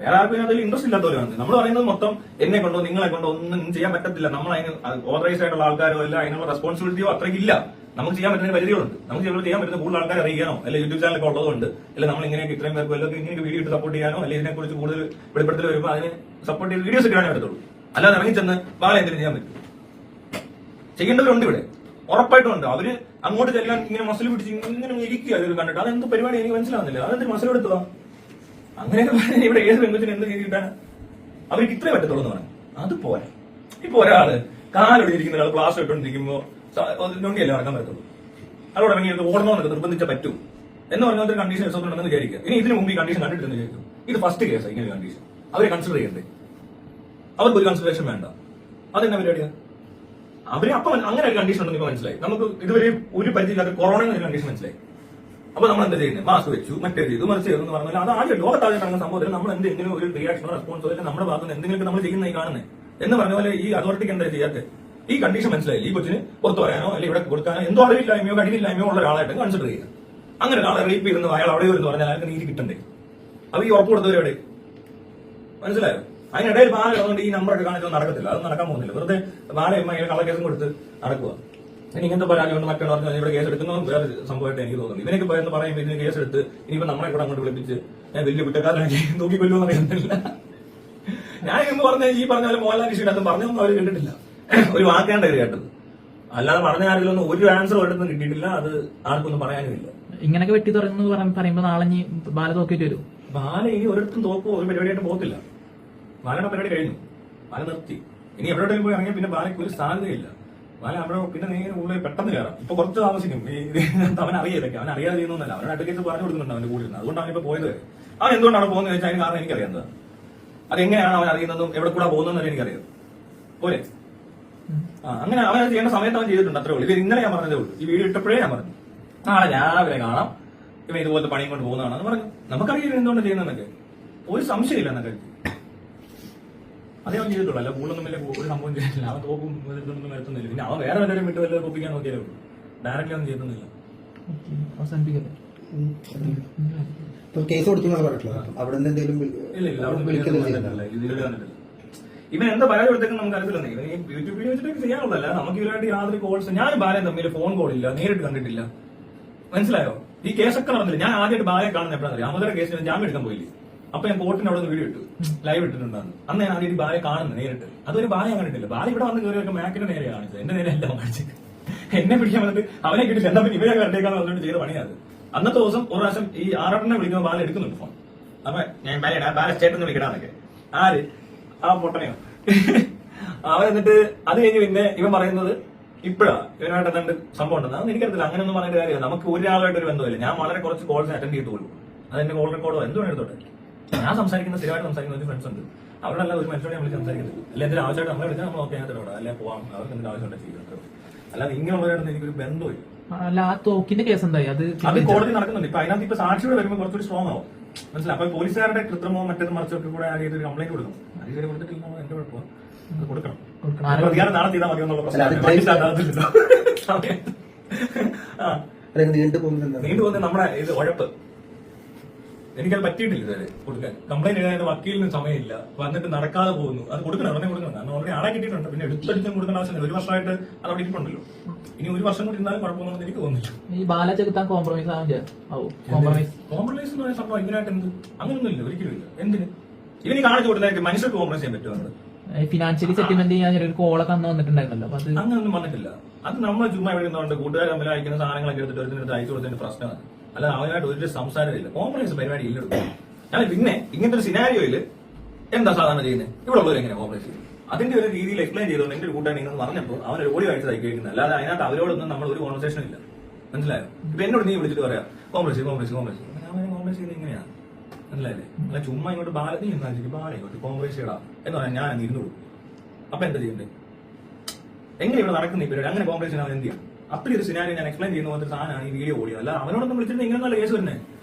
വേറെ ആർക്കും അതിൽ ഇൻട്രസ്റ്റ് ഇല്ലാത്തവരാണ്. നമ്മൾ പറയുന്നത് മൊത്തം എന്നെ കൊണ്ടോ നിങ്ങളെ കൊണ്ടോ ഒന്നും ചെയ്യാൻ പറ്റത്തില്ല. നമ്മൾ അതിന് ഓതറൈസ്ഡ് ആയിട്ടുള്ള ആൾക്കാരോ അല്ല അതിനുള്ള റെസ്പോൺസിബിലിറ്റിയോ അത്രയ്ക്കില്ല. നമുക്ക് ചെയ്യാൻ പറ്റുന്ന പരിധികളുണ്ട്. നമുക്ക് ചെയ്യാൻ പറ്റുന്ന കൂടുതൽ ആൾക്കാർ അറിയിക്കാനോ അല്ലെങ്കിൽ യൂട്യൂബ് ചാനലൊക്കെ ഉള്ളതുകൊണ്ട് അല്ല നമ്മൾ ഇങ്ങനെയൊക്കെ ഇത്രയും പേർക്ക് വല്ലതും ഇങ്ങനെ വീഡിയോ ഇട്ട് സപ്പോർട്ട് ചെയ്യാനോ അല്ലെങ്കിൽ ഇതിനെക്കുറിച്ച് കൂടുതൽ വെളിപ്പെടുത്തൽ വരുമ്പോൾ അതിന് സപ്പോർട്ട് ചെയ്ത് വീഡിയോസ് ഇടാനേ പറ്റത്തുള്ളൂ. അല്ലാതെ ഇറങ്ങി ചെന്ന് ബാല എന്തെങ്കിലും ചെയ്യാൻ പറ്റും? ചെയ്യേണ്ടവരുണ്ട് ഇവിടെ, ഉറപ്പായിട്ടും ഉണ്ട്. അവര് അങ്ങോട്ട് ചെല്ലാൻ ഇങ്ങനെ മസിൽ പിടിച്ച് ഇങ്ങനെ ഇരിക്കുക അതിൽ കണ്ടിട്ട്. അതെന്ത് പരിപാടി എനിക്ക് മനസ്സിലാവുന്നില്ല. അതെന്തൊരു മസിൽ എടുത്തതാ? അങ്ങനെയൊക്കെ പറഞ്ഞാൽ ഇവിടെ ഏത് പെൺകൊച്ചിന് എന്ത് ചെയ്തിട്ടാണ് അവർക്ക് ഇത്രേ പറ്റത്തുള്ളൂ എന്ന് പറഞ്ഞു. അത് പോരാ. ഇപ്പൊ ഒരാള് കാലൊടിഞ്ഞിരിക്കുന്ന ഒരാൾ ക്ലാസ് ഇട്ടുകൊണ്ടിരിക്കുമ്പോ നൊണ്ടിയല്ലേ നടക്കാൻ പറ്റത്തുള്ളൂ. അതോടെ ഇറങ്ങി ഓടണമെന്നൊക്കെ നിർബന്ധിച്ച പറ്റൂ എന്ന് പറഞ്ഞ ഒരു കണ്ടീഷൻ ഉണ്ടെന്ന് വിചാരിക്കുക. ഇനി ഇതിന് മുമ്പ് ഈ കണ്ടീഷൻ കണ്ടിട്ടെന്ന് വിചാരിക്കും. ഇത് ഫസ്റ്റ് കേസാണ് ഇങ്ങനെ കണ്ടീഷൻ. അവരെ കൺസിഡർ ചെയ്യണ്ടേ? അവർക്കൊരു കൺസിഡറേഷൻ വേണ്ട. അതെന്നാ പരിപാടിയാ? അവര് അപ്പം അങ്ങനെ ഒരു കണ്ടീഷൻ ഉണ്ടെന്ന് ഇപ്പൊ മനസ്സിലായി. നമുക്ക് ഇതുവരെ ഒരു പരിധിയില്ലാത്ത കൊറോണ എന്നൊരു കണ്ടീഷൻ മനസ്സിലായി. അപ്പൊ നമ്മൾ എന്താ ചെയ്യുന്നത്? മാസ്ക് വെച്ചു, മറ്റേ ചെയ്തു, മറിച്ച് ചെയ്തു എന്ന് പറഞ്ഞാൽ അത് ആദ്യം ലോകത്താദ്യം നടന്ന സംഭവത്തിൽ നമ്മൾ എന്തെങ്കിലും ഒരു റിയാക്ഷനോ റെസ്പോൺസോ അല്ലെങ്കിൽ നമ്മുടെ ഭാഗത്ത് എന്തെങ്കിലും നമ്മൾ ചെയ്യുന്നതായി കാണുന്നത് എന്ന് പറഞ്ഞ പോലെ ഈ അതോറിറ്റിക്ക് എന്താ ചെയ്യാത്തത്? ഈ കണ്ടീഷൻ മനസ്സിലായില്ല. ഈ കൊച്ചിന് പുറത്തു പറയാനോ അല്ലെങ്കിൽ ഇവിടെ കൊടുക്കാനോ എന്തോ അറിവില്ലായ്മയോ കഴിവില്ലായ്മയോ ഉള്ള ഒരാളായിട്ട് കൺസിഡർ ചെയ്യുക. അങ്ങനെ ഒരാളെ റേപ്പ് ചെയ്തെന്ന് അയാൾ അവിടെ വരുന്നു പറഞ്ഞാൽ അയാൾക്ക് നീതി കിട്ടണ്ടേ? അത് ഈ ഉറപ്പ് കൊടുത്തവരെവിടെ? മനസ്സിലായോ? അതിനിടയിൽ ബാല അതുകൊണ്ട് ഈ നമ്പറൊക്കെ കാണിച്ചത് നടക്കത്തില്ല. അത് നടക്കാൻ പോകുന്നില്ല. വെറുതെ ബാലയമ്മ ഇങ്ങനെ കള്ളക്കേസും കൊടുത്ത് നടക്കുക. ഇനി ഇങ്ങനത്തെ പരാതി കൊണ്ട് മറ്റൊരു പറഞ്ഞാൽ ഇവിടെ കേസ് എടുക്കുന്നതും വേറെ സംഭവമായിട്ട് എനിക്ക് തോന്നുന്നു. ഇവനൊക്കെ പോയെന്ന് പറയുമ്പോൾ ഇതിന് കേസ് എടുത്ത് ഇനിയിപ്പോ നമ്മളെ കൂടെ അങ്ങോട്ട് വിളിപ്പിച്ച് ഞാൻ വലിയ കുറ്റക്കാരനാക്കി നോക്കിക്കൊല്ലുമെന്ന് അറിയുന്നില്ല. ഞാൻ എന്ന് പറഞ്ഞാൽ ഈ പറഞ്ഞ പോലെ മോഹൻലാൽ ഇഷ്യൂനകത്തും പറഞ്ഞൊന്നും അവർ കണ്ടിട്ടില്ല. ഒരു വാക്കാണ്ട് അവർ കേട്ടത്. അല്ലാതെ പറഞ്ഞ കാര്യങ്ങളൊന്നും ഒരു ആൻസർ ഒരിടത്തും കിട്ടിയിട്ടില്ല. അത് ആർക്കൊന്നും പറയാനുമില്ല. ഇങ്ങനെയൊക്കെ വെട്ടി തുറന്നു പറയുമ്പോ നാളെ ബാല തോക്കിട്ട് വരും. ബാല ഇനി ഒരിടത്തും തോക്കോ ഒരു പരിപാടിയായിട്ട് പോകത്തില്ല. ബാലയുടെ പരിപാടി കഴിഞ്ഞു. ബാല നിർത്തി. ഇനി എവിടെയെങ്കിലും പോയി ഇറങ്ങിയ പിന്നെ ബാലയ്ക്ക് ഒരു സാധ്യതയില്ല. ബാല അവിടെ പിന്നെ നേരെ ഉള്ളിൽ പെട്ടെന്ന് കയറാം. ഇപ്പൊ കുറച്ച് താമസിക്കും. അവൻ അറിയില്ലൊക്കെ. അവൻ അറിയാതെ ചെയ്യുന്നൊന്നല്ല. അവരുടെ അഡ്വക്കേറ്റ് പറഞ്ഞു കൊടുക്കുന്നുണ്ട് അവന്റെ കൂടെ ഇരുന്ന്. അതുകൊണ്ടാണ് ഇപ്പൊ പോയത്. അവൻ എന്തുകൊണ്ടാണ് പോകുന്നത് വെച്ചാൽ അതിന് കാരണം എനിക്കറിയാം. അതെങ്ങനെയാണ് അവൻ അറിയുന്നതും എവിടെ കൂടെ പോകുന്നതെന്നല്ല എനിക്കറിയാം. പോലെ അങ്ങനെ അവൻ ചെയ്യേണ്ട സമയത്ത് അവൻ ചെയ്തിട്ടുണ്ട്. അത്രേ ഉള്ളൂ. ഇത് ഇന്നലെ ഞാൻ പറഞ്ഞതേ ഉള്ളൂ. ഈ വീഡിയോ ഇട്ടപ്പോഴേ ഞാൻ പറഞ്ഞു നാളെ രാവിലെ കാണാം ഇവ ഇതുപോലത്തെ പണിയും കൊണ്ട് പോകുന്നതാണെന്ന് പറഞ്ഞു. നമുക്കറിയില്ല എന്തുകൊണ്ട് ചെയ്യുന്നതെന്നൊക്കെ. ഒരു സംശയമില്ല എന്നൊക്കെ. അതേ അവൻ ചെയ്തിട്ടുള്ളൂ. അല്ല കൂടുതലൊന്നും വലിയ ഒരു സംഭവം ചെയ്തിട്ടില്ല. അവൻ തോക്കും ഇതൊന്നും വരുത്തുന്നില്ല. പിന്നെ അവൻ വേറെ വല്ലവരും വിട്ട് വല്ലതും ഒപ്പിക്കാൻ നോക്കിയാലേ ഉള്ളൂ. ഡയറക്റ്റ്ലി ഒന്നും ചെയ്യുന്നില്ല. കേസ് കൊടുത്തു അവിടെ നിന്ന് എന്തെങ്കിലും ഇല്ല അവിടെ ഇവൻ എന്താ പരാതി കൊടുത്തേക്കും നമുക്ക് അറിയത്തില്ലെന്നേ. ഇവൻ ഈ യൂട്യൂബ് വീഡിയോ വെച്ചിട്ട് ചെയ്യാനുള്ളതല്ല. നമുക്ക് ഇവരായിട്ട് യാതൊരു കോൾസ് ഞാൻ ബാലയും തമ്മിൽ ഫോൺ കോളില്ല, നേരിട്ട് കണ്ടിട്ടില്ല. മനസ്സിലായോ? ഈ കേസൊക്കെ നടന്നില്ല. ഞാൻ ആദ്യമായിട്ട് ബാലയെ കാണുന്ന എപ്പോഴാണ് അമൃതയുടെ കേസിന് ജാമ്യം എടുക്കാൻ പോയില്ലേ? അപ്പൊ ഞാൻ കോർട്ടിന് അവിടെ നിന്ന് വീഡിയോ ഇട്ടു, ലൈവ് ഇട്ടിട്ടുണ്ടായിരുന്നു. അന്ന് ഞാൻ ആദ്യമായിട്ട് ബാലയെ കാണുന്നത് നേരിട്ട്. അതൊരു ബാലയെ കണ്ടിട്ടില്ല. ബാല ഇവിടെ വന്ന് കയറിയൊക്കെ മാക്കിന്റെ നേരെ കാണിച്ചത്. എന്റെ നേരെ എല്ലാം കാണിച്ചത്. എന്നെ പിടിക്കാൻ വന്നിട്ട് അവനെ കിട്ടില്ല. എന്താ പിന്നെ ഇവരെ കണ്ടേക്കാന്ന് പറഞ്ഞിട്ട് ചെയ്ത പണിയാണ്. അന്നത്തെ ദിവസം ഒരു പ്രാവശ്യം ഈ 6 വിളിക്കുമ്പോൾ ബാല എടുക്കുന്നുണ്ട് ഫോൺ. അപ്പൊ ഞാൻ ബാല സ്റ്റേറ്റ് വിളിക്കണമെന്നൊക്കെ. ആര്? ആ പൊട്ടനെയോ? അവൻ എന്നിട്ട് അത് കഴിഞ്ഞ് പിന്നെ ഇവൻ പറയുന്നത് ഇപ്പഴാ ഇവനായിട്ട് എന്താണ്ട് സംഭവം ഉണ്ടെന്ന്. അതൊന്നും എനിക്കറിയില്ല. അങ്ങനെയൊന്നും പറഞ്ഞ കാര്യമില്ല. നമുക്ക് ഒരാളായിട്ട് ഒരു ബന്ധമില്ല. ഞാൻ വളരെ കുറച്ച് കോൾസ് അറ്റൻഡ് ചെയ്തോളൂ. അതെന്റെ കോൾ റെക്കോർഡോ എന്തുകൊണ്ട് എടുത്തോട്ടെ. ഞാൻ സംസാരിക്കുന്ന സ്ഥിരമായിട്ട് സംസാരിക്കുന്ന ഒരു ഫ്രണ്ട്സ് ഉണ്ട്. അവരുടെ ഒരു മനുഷ്യനെ നമ്മൾ സംസാരിക്കുന്നത്. അല്ലെ എന്തൊരു ആവശ്യമായിട്ട് നമ്മളെ വിളിച്ചാൽ നമ്മൾ ഓക്കെ അതിനകത്തോടെ അല്ലെ പോവാം. അവർക്ക് എന്തൊരു ആവശ്യമായിട്ട് ചെയ്യുന്നത്. അല്ലാതെ ഇങ്ങനെയുള്ളവരായിട്ട് എനിക്കൊരു ബന്ധമില്ല. അല്ല ആ തോക്കിന്റെ കേസ് എന്തായി? അത് കോടതി നടക്കുന്നുണ്ട്. ഇപ്പൊ അതിനകത്ത് ഇപ്പൊ സാക്ഷിയോട് വരുമ്പോൾ കുറച്ചുകൂടി സ്ട്രോങ് ആവും. മനസ്സിലായി? അപ്പൊ പോലീസുകാരുടെ കൃത്രിമോ മറ്റേത് മറിച്ചൊക്കെ കൂടെ ആഡ് ചെയ്തൊരു കംപ്ലൈന്റ് കൊടുക്കണം. അത് ഇതുവരെ കൊടുത്തിട്ടില്ല. എന്റെ കുഴപ്പം അത് കൊടുക്കണം. പ്രതികാരം നാളെ ചെയ്താൽ മതി എന്നുള്ള പ്രശ്നം. നീണ്ടുപോകുന്ന നമ്മുടെ ഇത് ഉഴപ്പ് എനിക്കത് പറ്റിയിട്ടില്ല ഇതുവരെ കൊടുക്കാൻ. കംപ്ലൈന്റ് എഴുതാൻ വക്കീലിന് സമയമില്ല. വന്നിട്ട് നടക്കാതെ പോകുന്നു. അത് കൊടുക്കണം, ഉടനെ കൊടുക്കണം. കാരണം ഓൾറെഡി ആളെ കിട്ടിയിട്ടുണ്ട്. പിന്നെ എടുത്തടിച്ചും കൊടുക്കേണ്ട ആവശ്യമില്ല. ഒരു വർഷമായിട്ട് അത് അവിടെ ഇരിപ്പുണ്ടല്ലോ. ഇനി ഒരു വർഷം കൂടി ഇരുന്നാലും കുഴപ്പമൊന്നും എനിക്ക് തോന്നിച്ചു. ഈ ബാല ചെകുത്താൻ കോംപ്രമൈസ് കോംപ്രമൈസ് എന്ന് പറയുന്ന സംഭവം ഇതിനായിട്ട് എന്ത്? അങ്ങനൊന്നും ഇല്ല, ഒരിക്കലും ഇല്ല. എന്തിന് ഇവന് കാണിച്ചു കൊടുത്താൽ മനുഷ്യർക്ക് കോംപ്രമൈസ് ചെയ്യാൻ പറ്റുമോ? ഫിനാൻഷ്യലി സെറ്റിൽമെന്റ് ചെയ്യാൻ ഒരു കോളൊക്കെ അന്ന് വന്നിട്ടുണ്ടായിരുന്നല്ലോ. അപ്പൊ അത് അങ്ങനൊന്നും വന്നിട്ടില്ല. അത് നമ്മൾ ചുമ്മാ എഴുതുന്നുണ്ട്. കൂട്ടുകാർ തമ്മിൽ അയക്കുന്ന സാധനങ്ങളൊക്കെ എടുത്തിട്ട് ഒരു അയച്ചു കൊടുത്തതിന്റെ പ്രശ്നമാണ്. അല്ല അവനായിട്ട് ഒരു സംസാരമില്ല. കോംപ്രമൈസ് പരിപാടി ഇല്ല. ഞാൻ പിന്നെ ഇങ്ങനത്തെ ഒരു സിനാരിയോയില് എന്താ സാധാരണ ചെയ്യുന്നത്? ഇവിടെ ഉള്ളവർ എങ്ങനെ കോംപ്രമൈസ് ചെയ്യും? അതിന്റെ ഒരു രീതിയിൽ എക്സ്പ്ലെയിൻ ചെയ്തോണ്ട് എന്റെ ഒരു കൂട്ടാൻ ഇങ്ങനെ പറഞ്ഞപ്പോൾ അവൻ ഒരു ഓടി വായിച്ച് തയ്ക്കുന്നത്. അല്ലാതെ അതിനകത്ത് അവരോടൊന്നും നമ്മൾ ഒരു കോൺവെർസേഷൻ ഇല്ല. മനസ്സിലായോ? ഇപ്പൊ എന്നോട് നീ വിളിച്ചിട്ട് പറയാം കോംപ്രമൈസ് കോംപ്രമൈസ് കോംപ്രമൈസ്. ഞാൻ കോംപ്രമൈസ് ചെയ്യുന്നത് ഇങ്ങനെയാണ്. മനസ്സിലായില്ലേ? അല്ല ചുമ്മാ ഇങ്ങോട്ട് ബാലത്തി എന്നാ ബാല ഇങ്ങോട്ട് കോംപ്രമൈസ് ചെയ്യടാ എന്ന് പറയാൻ ഞാൻ അങ്ങ് ഇരുന്നു കൊടുക്കും. അപ്പൊ എന്താ ചെയ്യണ്ടേ? എങ്ങനെ ഇവിടെ നടക്കുന്ന ഈ പരിപാടി? അങ്ങനെ കോംപ്രമൈസ് ചെയ്യാൻ എന്ത് ചെയ്യാം? അപ്പടി ഒരു സിനാരി ഞാൻ എക്സ്പ്ലെയിൻ ചെയ്യുന്ന പോലത്തെ സാധനമാണ് ഈ വീഡിയോ ഓഡിയോ. അല്ല അവനോടൊന്നും വിളിച്ചിട്ട് ഇങ്ങനെ നല്ല കേസ് തന്നെ.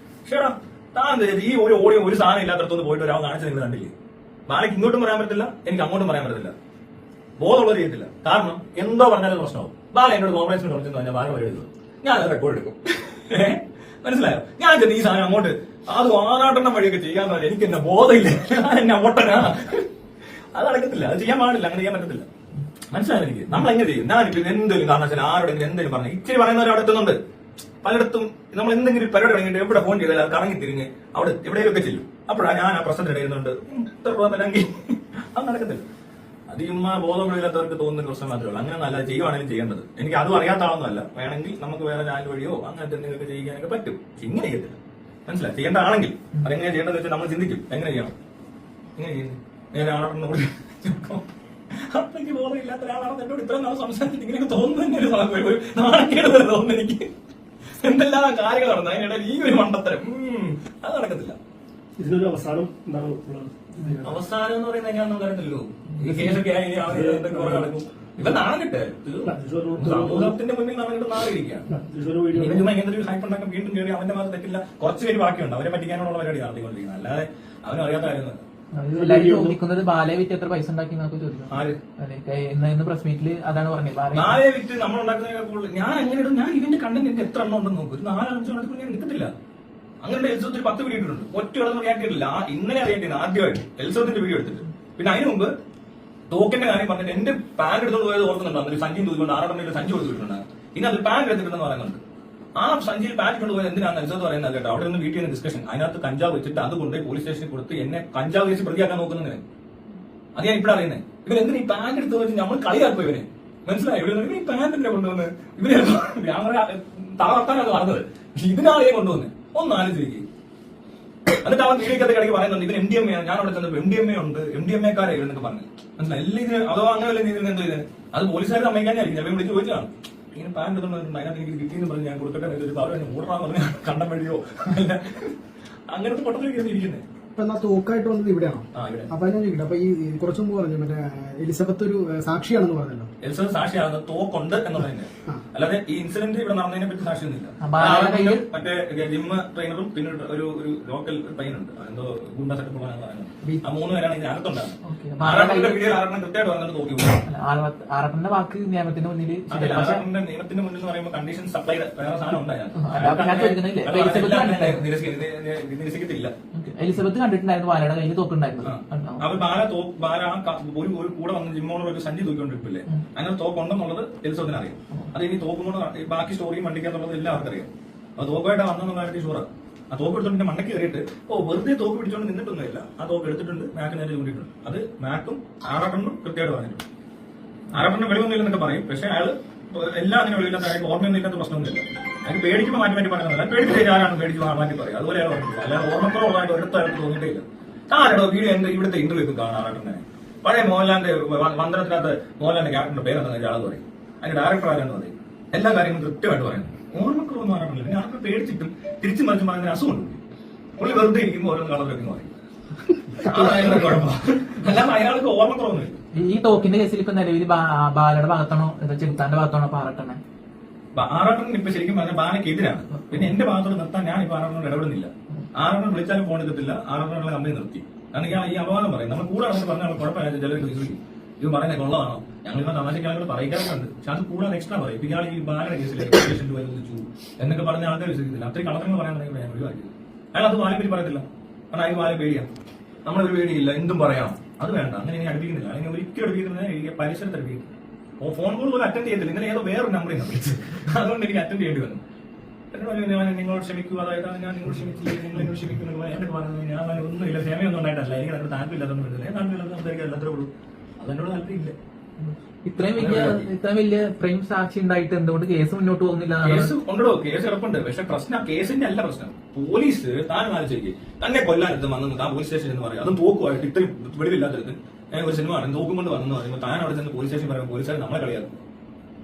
ഷേടാ താൻ എന്താ ഈ ഒരു ഓഡിയോ ഒരു സാധനം ഇല്ലാത്തടത്തൊന്ന് പോയിട്ട് ഒരാൾ കാണിച്ചു നിങ്ങൾ കണ്ടില്ലേ? ബാലയ്ക്ക് ഇങ്ങോട്ടും പറയാൻ പറ്റില്ല, എനിക്ക് അങ്ങോട്ടും പറയാൻ പറ്റത്തില്ല. ബോധമുള്ളത് ചെയ്യത്തില്ല. കാരണം എന്തോ പറഞ്ഞാലും പ്രശ്നമാവും. ബാല എന്നോട് കോംപ്രമൈസിന് വിളിച്ചെന്ന് പറഞ്ഞാൽ ബാല പറയുള്ളൂ. ഞാൻ അത് റെക്കോർഡ് എടുക്കും. മനസ്സിലായോ? ഞാൻ ചെന്ന് ഈ സാധനം അങ്ങോട്ട് അത് ആറാട്ടെണ്ണം വഴിയൊക്കെ ചെയ്യാന്ന് പറഞ്ഞാൽ എനിക്ക് എന്നെ ബോധമില്ല. ഞാൻ എന്നെ ഒട്ടനാ. അത് നടക്കത്തില്ല. അത് ചെയ്യാൻ പാടില്ല. അങ്ങനെ ചെയ്യാൻ പറ്റത്തില്ല. മനസ്സിലായോ എനിക്ക്? നമ്മൾ എങ്ങനെ ചെയ്യും? ഞാനിപ്പോ എന്തെങ്കിലും കാരണവശാലും ആരോടെങ്കിലും എന്തെങ്കിലും പറഞ്ഞു ഇച്ചിരി പറയുന്നവർ അവിടെ എത്തുന്നുണ്ട്. പലയിടത്തും നമ്മൾ എന്തെങ്കിലും പരിപാടി തുടങ്ങിയിട്ട് എവിടെ ഫോൺ ചെയ്താൽ അത് കറങ്ങി തിരിഞ്ഞ് അവിടെ എവിടെയൊക്കെ ചെല്ലും. അപ്പോഴാണ് ഞാൻ ആ പ്രശ്നത്തിൽ ഇടുന്നുണ്ട് ഇത്ര രൂപ തരാമെങ്കിൽ അത് നടക്കത്തില്ല. അത് ചുമ്മാ ബോധമില്ലാത്തവർക്ക് തോന്നുന്ന പ്രശ്നം മാത്രമേ ഉള്ളൂ. അങ്ങനെ നല്ല ചെയ്യുവാണെങ്കിലും ചെയ്യേണ്ടത്. എനിക്ക് അതും അറിയാത്ത ആളൊന്നുമല്ല. വേണമെങ്കിൽ നമുക്ക് വേറെ ചാനൽ വഴിയോ അങ്ങനത്തെ എന്തെങ്കിലുമൊക്കെ ചെയ്യാനൊക്കെ പറ്റും. ഇങ്ങനെ ചെയ്യത്തില്ല. മനസ്സിലായി? ചെയ്യേണ്ട ആണെങ്കിൽ അതെങ്ങനെ ചെയ്യേണ്ടതെന്ന് വെച്ചാൽ നമ്മൾ ചിന്തിക്കും. എങ്ങനെ ചെയ്യണം? എങ്ങനെ ചെയ്യുന്നു? നേരെ ആളോടൊന്നും കൂടി അപ്പൊ എനിക്ക് ബോധമില്ലാത്ത ഒരാളാണ് എന്നോട് ഇത്ര നാൾ സംസാരിച്ചിട്ട് ഇങ്ങനെയൊക്കെ തോന്നുന്ന ഒരു നാണക്കേട് വരെ തോന്നുന്നു എനിക്ക്. എന്തെല്ലാം കാര്യങ്ങൾ നടന്നു അതിനിടയിൽ ഈ ഒരു മണ്ടത്തരം അത് നടക്കത്തില്ല. ഇതിനൊരു അവസാനം എന്താണ്? അവസാനം എന്ന് പറയുന്നത് ഞാൻ അറിയത്തില്ലല്ലോ. ഈ കേസൊക്കെ ആയി എന്തൊക്കെ കുറെ നടക്കും. ഇവൻ നാളെ കിട്ടെ സമൂഹത്തിന്റെ മുന്നിൽ നാളെ നാളിരിക്കുകയാണ്. ഇവൻ ചുമ്മാ ഇങ്ങനത്തെ ഒരു ഹൈപ്പ് ഉണ്ടാക്കാൻ വീണ്ടും കയറി അവന്റെ ഭാഗത്ത് തെറ്റില്ല, കുറച്ച് പേര് ബാക്കിയുണ്ട്, അവരെ പറ്റിക്കാനുള്ള പരിപാടി നടത്തിക്കൊണ്ടിരിക്കുന്നത്. അല്ലാതെ അവനും അറിയാത്ത കാര്യങ്ങൾ. എല്ലാവരും ചോദിക്കുന്നത് ബാലയെ വിറ്റ് എത്ര പൈസ ഉണ്ടാക്കി എന്നൊക്കെ ചോദിക്കും. ആര് ഇന്ന് പ്രസ് മീറ്റിൽ അതാണ് പറഞ്ഞത്. ബാലയെ വിറ്റ് നമ്മൾ ഉണ്ടാക്കുന്നതിനെ കൂടുതൽ ഞാൻ എങ്ങനെ ഇടും? ഞാൻ ഇതിന്റെ കണ്ടന്റ് എനിക്ക് എത്ര എണ്ണം ഉണ്ടെന്ന് നോക്കും. ഒരു 4-5 മണിക്കൂർ ഞാൻ എടുക്കത്തില്ല. അങ്ങനെ എൽസോത്തിൽ 10 വീഡിയോ ഇട്ടിട്ടുണ്ട്. ഒറ്റ ഇടന്ന് റിയാക്ട് ഇന്നലെ അറിയാൻ ആദ്യമായിട്ട് എൽസോത്തിന്റെ വീഡിയോ എടുത്തിട്ട്. പിന്നെ അതിന് മുമ്പ് തോക്കിന്റെ കാര്യം പറഞ്ഞിട്ട് എന്റെ പാൻ എടുത്തോണ്ട് പോയത് ഓർക്കുന്നുണ്ടോ? ഒരു സഞ്ചി തൂക്കിക്കൊണ്ട് 6 സഞ്ചി കൊടുത്തിട്ടുണ്ട്. ഇനി അത് പാൻ എടുത്തിട്ടുണ്ടെന്ന് പറയുന്നുണ്ട്. ആ സഞ്ചിയിൽ പാൻ കൊണ്ട് പോയത് എന്തിനാണ് എൽസോത്ത് പറയുന്നത് കേട്ടോ. അവിടെ നിന്ന് വീട്ടിൽ നിന്ന് ഡിസ്കഷൻ, അതിനകത്ത് കഞ്ചാവ് വെച്ചിട്ട് അത് കൊണ്ട് പോലീസ് സ്റ്റേഷനിൽ കൊടുത്ത് എന്നെ കഞ്ചാവ് വെച്ച് പ്രതിയാക്കാൻ നോക്കുന്നതിന്. അത് ഞാൻ ഇപ്പഴാണ് അറിയുന്നത്. ഇവൻ എന്തിനാ ഈ പാൻ എടുത്ത് വെച്ച് നമ്മൾ കളിയാക്കും ഇവനെ. മനസ്സിലായി? ഇവര് ഈ പാൻറ്റിനെ കൊണ്ടുവന്ന് ഇവര് തളർത്താനൊക്കെ പറഞ്ഞത് ഇതിനാളെ കൊണ്ടുവന്ന് ഒന്ന് ആലോചിക്കും. എന്നിട്ട് അവൻ വീടിക്കത്തെ കിടക്കി പറയുന്നുണ്ട് ഇവൻ MDMA ആണ്. ഞാൻ അവിടെ ചെന്നപ്പോൾ MDMA ഉണ്ട്, MDMA-ക്കാരെ എന്നൊക്കെ പറഞ്ഞു. മനസ്സിലായി? എല്ലാം ഇതിന് അതോ അങ്ങനെ വല്ല നീതി എന്തോ ഇത് അത് പോലീസുകാർ സമ്മതിക്കാനായിരിക്കും. ഞാൻ വിളിച്ച് ചോദിച്ചതാണ് ഇങ്ങനെ പാൻ എടുത്തോണ്ട് അതിനകത്ത് എനിക്ക് കിട്ടിയെന്ന് പറഞ്ഞ് ഞാൻ കൊടുക്കട്ടെ ഒരു പറഞ്ഞു മൂടാന്ന് പറഞ്ഞ് കണ്ടം വഴിയോ അല്ല അങ്ങനത്തെ പൊട്ടത്തിലേക്ക് ഇരിക്കുന്നത്. അപ്പൊ തോക്കായിട്ട് വന്നത് ഇവിടെയാണോ? അപ്പൊ ഞാൻ ചോദിക്കട്ടെ, അപ്പൊ ഈ കുറച്ചു മുമ്പ് പറഞ്ഞു മറ്റേ എലിസബത്ത് ഒരു സാക്ഷിയാണെന്ന് പറഞ്ഞല്ലോ. എലിസബത്ത് സാക്ഷിയാകുന്നത് തോക്കുണ്ട് എന്നുള്ളതിന്റെ, അല്ലാതെ ഈ ഇൻസിഡന്റ് ഇവിടെ നടന്നതിനെ പറ്റി സാക്ഷിയൊന്നുമില്ല. മറ്റേ ജിം ട്രെയിനറും പിന്നെ ഒരു ലോക്കൽ പയ്യനുണ്ട്, എന്തോ ഗുണ്ട സെറ്റപ്പ് പറയുന്നത്. ആ 3 പേരാണ് ഇതിന് അകത്തുണ്ടാകുന്നത്. ആറാട്ടന്റെ വീഡിയോ ആറെണ്ണം കൃത്യമായിട്ട് വന്നിട്ട് തോക്കി ആറാട്ടന്റെ വാക്ക് നിയമത്തിന്റെ മുന്നിൽ നിയമത്തിന്റെ മുന്നിൽ എന്ന് പറയുമ്പോൾ കണ്ടീഷൻ സപ്ലൈ വേറെ സാധനം ഉണ്ടായിരുന്നു. നിരസിക്കത്തില്ല. എലിസബത്ത് കണ്ടിട്ടുണ്ടായിരുന്നു ബാലയുടെ കയ്യിൽ തോക്കുണ്ടായിരുന്നു. അവർ ബാല ഒരു കൂടെ വന്ന് ജിമ്മോട് ഒരു സഞ്ചി തൂക്കിക്കൊണ്ടിരിപ്പില്ലേ, അങ്ങനെ തോക്കുണ്ടെന്നുള്ളത് എലിസബത്തിന് അറിയാം. അത് ഇനി തോക്കുകൊണ്ട് ബാക്കി സ്റ്റോറിയും വണ്ടിക്കാന്നുള്ളത് എല്ലാവർക്കും അറിയാം. അത് തോക്കുമായിട്ട് വന്നെന്നുള്ള കാര്യത്തിൽ ഷുവറാണ്. ആ തോക്ക് എടുത്തോണ്ട് മണ്ടയ്ക്ക് കയറിയിട്ട് വെറുതെ തോക്ക് പിടിച്ചോണ്ട് നിന്നിട്ടൊന്നുമില്ല. ആ തോക്ക് എടുത്തിട്ടുണ്ട്, മാക്ക് നേരെ ചൂണ്ടിയിട്ടുണ്ട്. അത് മാക്കും ആറാട്ടനും കൃത്യമായിട്ട് പറഞ്ഞിട്ടുണ്ട്. ആറാട്ടനും വെളിവൊന്നുമില്ലെന്നൊക്കെ പറയും, പക്ഷെ അയാൾ എല്ലാം അതിന് വെളിയില്ലാത്ത അയാൾക്ക് ഓർമ്മയൊന്നും ഇല്ലാത്ത പ്രശ്നമൊന്നുമില്ല. അയാൾക്ക് പേടിക്കുമ്പോൾ മാറ്റി പറയുന്നില്ല. പേടിച്ച് ആരാണ് പേടിച്ച് മാറ്റി പറയും. അതുപോലെ അയാൾ പറഞ്ഞില്ല. അല്ലാതെ ഓർമ്മക്കുറവുള്ളതായിട്ട് ഒരിടത്തും അയാൾക്ക് തോന്നിയിട്ടേ ഇല്ല. ആരോ വീഡിയോ ഇവിടുത്തെ ഇന്റർവ്യൂ കാണാൻ ആറാട്ടനെ പഴയ മോഹൻലാലിന്റെ വന്ദനത്തിനകത്ത് മോഹൻലാലിന്റെ ക്യാരക്ടറിന്റെ പേരെന്താ ആളെന്ന് പറയും, അതിന്റെ ഡയറക്ടർ ആരാന്ന് പറയും, എല്ലാ കാര്യങ്ങളും കൃത്യമായിട്ട് പറയുന്നത്. ഓർമ്മക്കുറവൊന്നും ആറാട്ടില്ല. പിന്നെ ആർക്ക് പേടിച്ചിട്ടും തിരിച്ചു മറിച്ചും പറയുന്നതിന് അസുഖമുണ്ട്. പുള്ളി വെറുതെ ഇരിക്കുമ്പോൾ ഓരോന്ന് കളർ വെക്കുന്നു പറയും. അല്ലാതെ അയാൾക്ക് ഓർമ്മക്കുറവൊന്നുമില്ല. ഈ തോക്കിന്റെ കേസിൽ ഇപ്പൊ നിലവിൽ ബാലയുടെ ഭാഗത്താണോ ചെറുത്താന്റെ ഭാഗത്താണോ പാറട്ടണേ? ആറാട്ടൻ ഇപ്പൊ ശരിക്കും പറഞ്ഞാൽ ബാലയ്ക്ക് എതിരാണ്. പിന്നെ എന്റെ ഭാഗത്തോട് നിർത്താൻ ഞാൻ ഇപ്പൊ ആറാട്ടനോട് ഇടപെടുന്നില്ല. ആറാട്ടൻ വിളിച്ചാലും ഫോൺ എടുക്കത്തില്ല. ആറാട്ടനുള്ള കമ്പനി നിർത്തി. കാരണം ഈ അപവാദം പറയും. നമ്മൾ കൂടെ പറഞ്ഞാൽ കുഴപ്പമില്ല. ചിലർ വിശ്വസിക്കും ഇത് പറയുന്നത് കൊള്ളതാണോ, ഞങ്ങളിപ്പോ തമാശക്കാരോട് പറയിക്കാറുണ്ട്. പക്ഷെ അത് കൂടാതെ എക്സ്ട്രാ പറയും. ഇപ്പൊ ഇയാൾ ഈ ബാലയുടെ കേസിൽ എന്നൊക്കെ പറഞ്ഞ ആൾക്കാർ വിശ്വസിക്കത്തില്ല. അത്രയും കളക്ടങ്ങൾ പറയാനാണെങ്കിൽ ഞാൻ ഒഴിവാക്കിയത്. അയാൾ അത് ബാലെ പറ്റി പറയത്തില്ല. കാരണം അതിന് ബാലെ പേടിയാണ്. നമ്മളൊരു പേടിയില്ല, എന്തും പറയാം. അത് വേണ്ട, അങ്ങനെ ഇനി അടുപ്പിക്കുന്നില്ല. അല്ലെങ്കിൽ ഒരിക്കലും അടുപ്പിക്കുന്നത് ഈ പരിസരത്ത് അടുപ്പിക്കും. ഫോൺ കോൾ പോലും അറ്റൻഡ് ചെയ്യത്തില്ല. ഇന്നലെ ഏതോ വേറൊരു നമ്പറിൽ നിന്ന് വിളിച്ച്, അതുകൊണ്ട് എനിക്ക് അറ്റൻഡ് ചെയ്യേണ്ടി വന്നു. ഞാൻ നിങ്ങളോട് ക്ഷമിക്കുക, അതായത് ഞാൻ നിങ്ങളോട് ക്ഷമിച്ചില്ല, നിങ്ങൾ എന്നോട് ക്ഷമിക്കുന്നു എന്നൊക്കെ പറഞ്ഞത് ഞാൻ ഒന്നുമില്ല, ക്ഷമയൊന്നും ഉണ്ടായിട്ടല്ല. എനിക്ക് അതിനോട് താല്പര്യമില്ലാത്തതുകൊണ്ട് വരുന്നില്ല. താല്പര്യമില്ലാത്ത സംസാരിക്കാൻ അത്രേ ഉള്ളൂ. അതെന്നോട് താല്പര്യമില്ല. ഇത്രയും വലിയ പ്രൈം സാക്ഷി ഉണ്ടായിട്ട് എന്തുകൊണ്ട് കേസ് മുന്നോട്ട് പോകുന്നില്ല? കേസ് ഉണ്ടോ? കേസ് കിടപ്പുണ്ട്. പക്ഷെ പ്രശ്നം കേസിന്റെ അല്ല പ്രശ്നം. പോലീസ് താൻ ആലോചിക്ക്, തന്നെ കൊല്ലാനെടുത്ത് വന്നു താൻ പോലീസ് സ്റ്റേഷൻ എന്ന് പറയും. അതും തോക്കുമായിട്ട് ഇത്രയും വെളിവില്ലാത്തത് ഒരു സിനിമ ആണ് തോക്കും കൊണ്ട് വന്നെന്ന് പറയുമ്പോൾ താൻ അവിടെ ചെന്ന് പോലീസ് സ്റ്റേഷൻ പറയുമ്പോൾ പോലീസുകാർ നമ്മളെ കളിയാക്കും.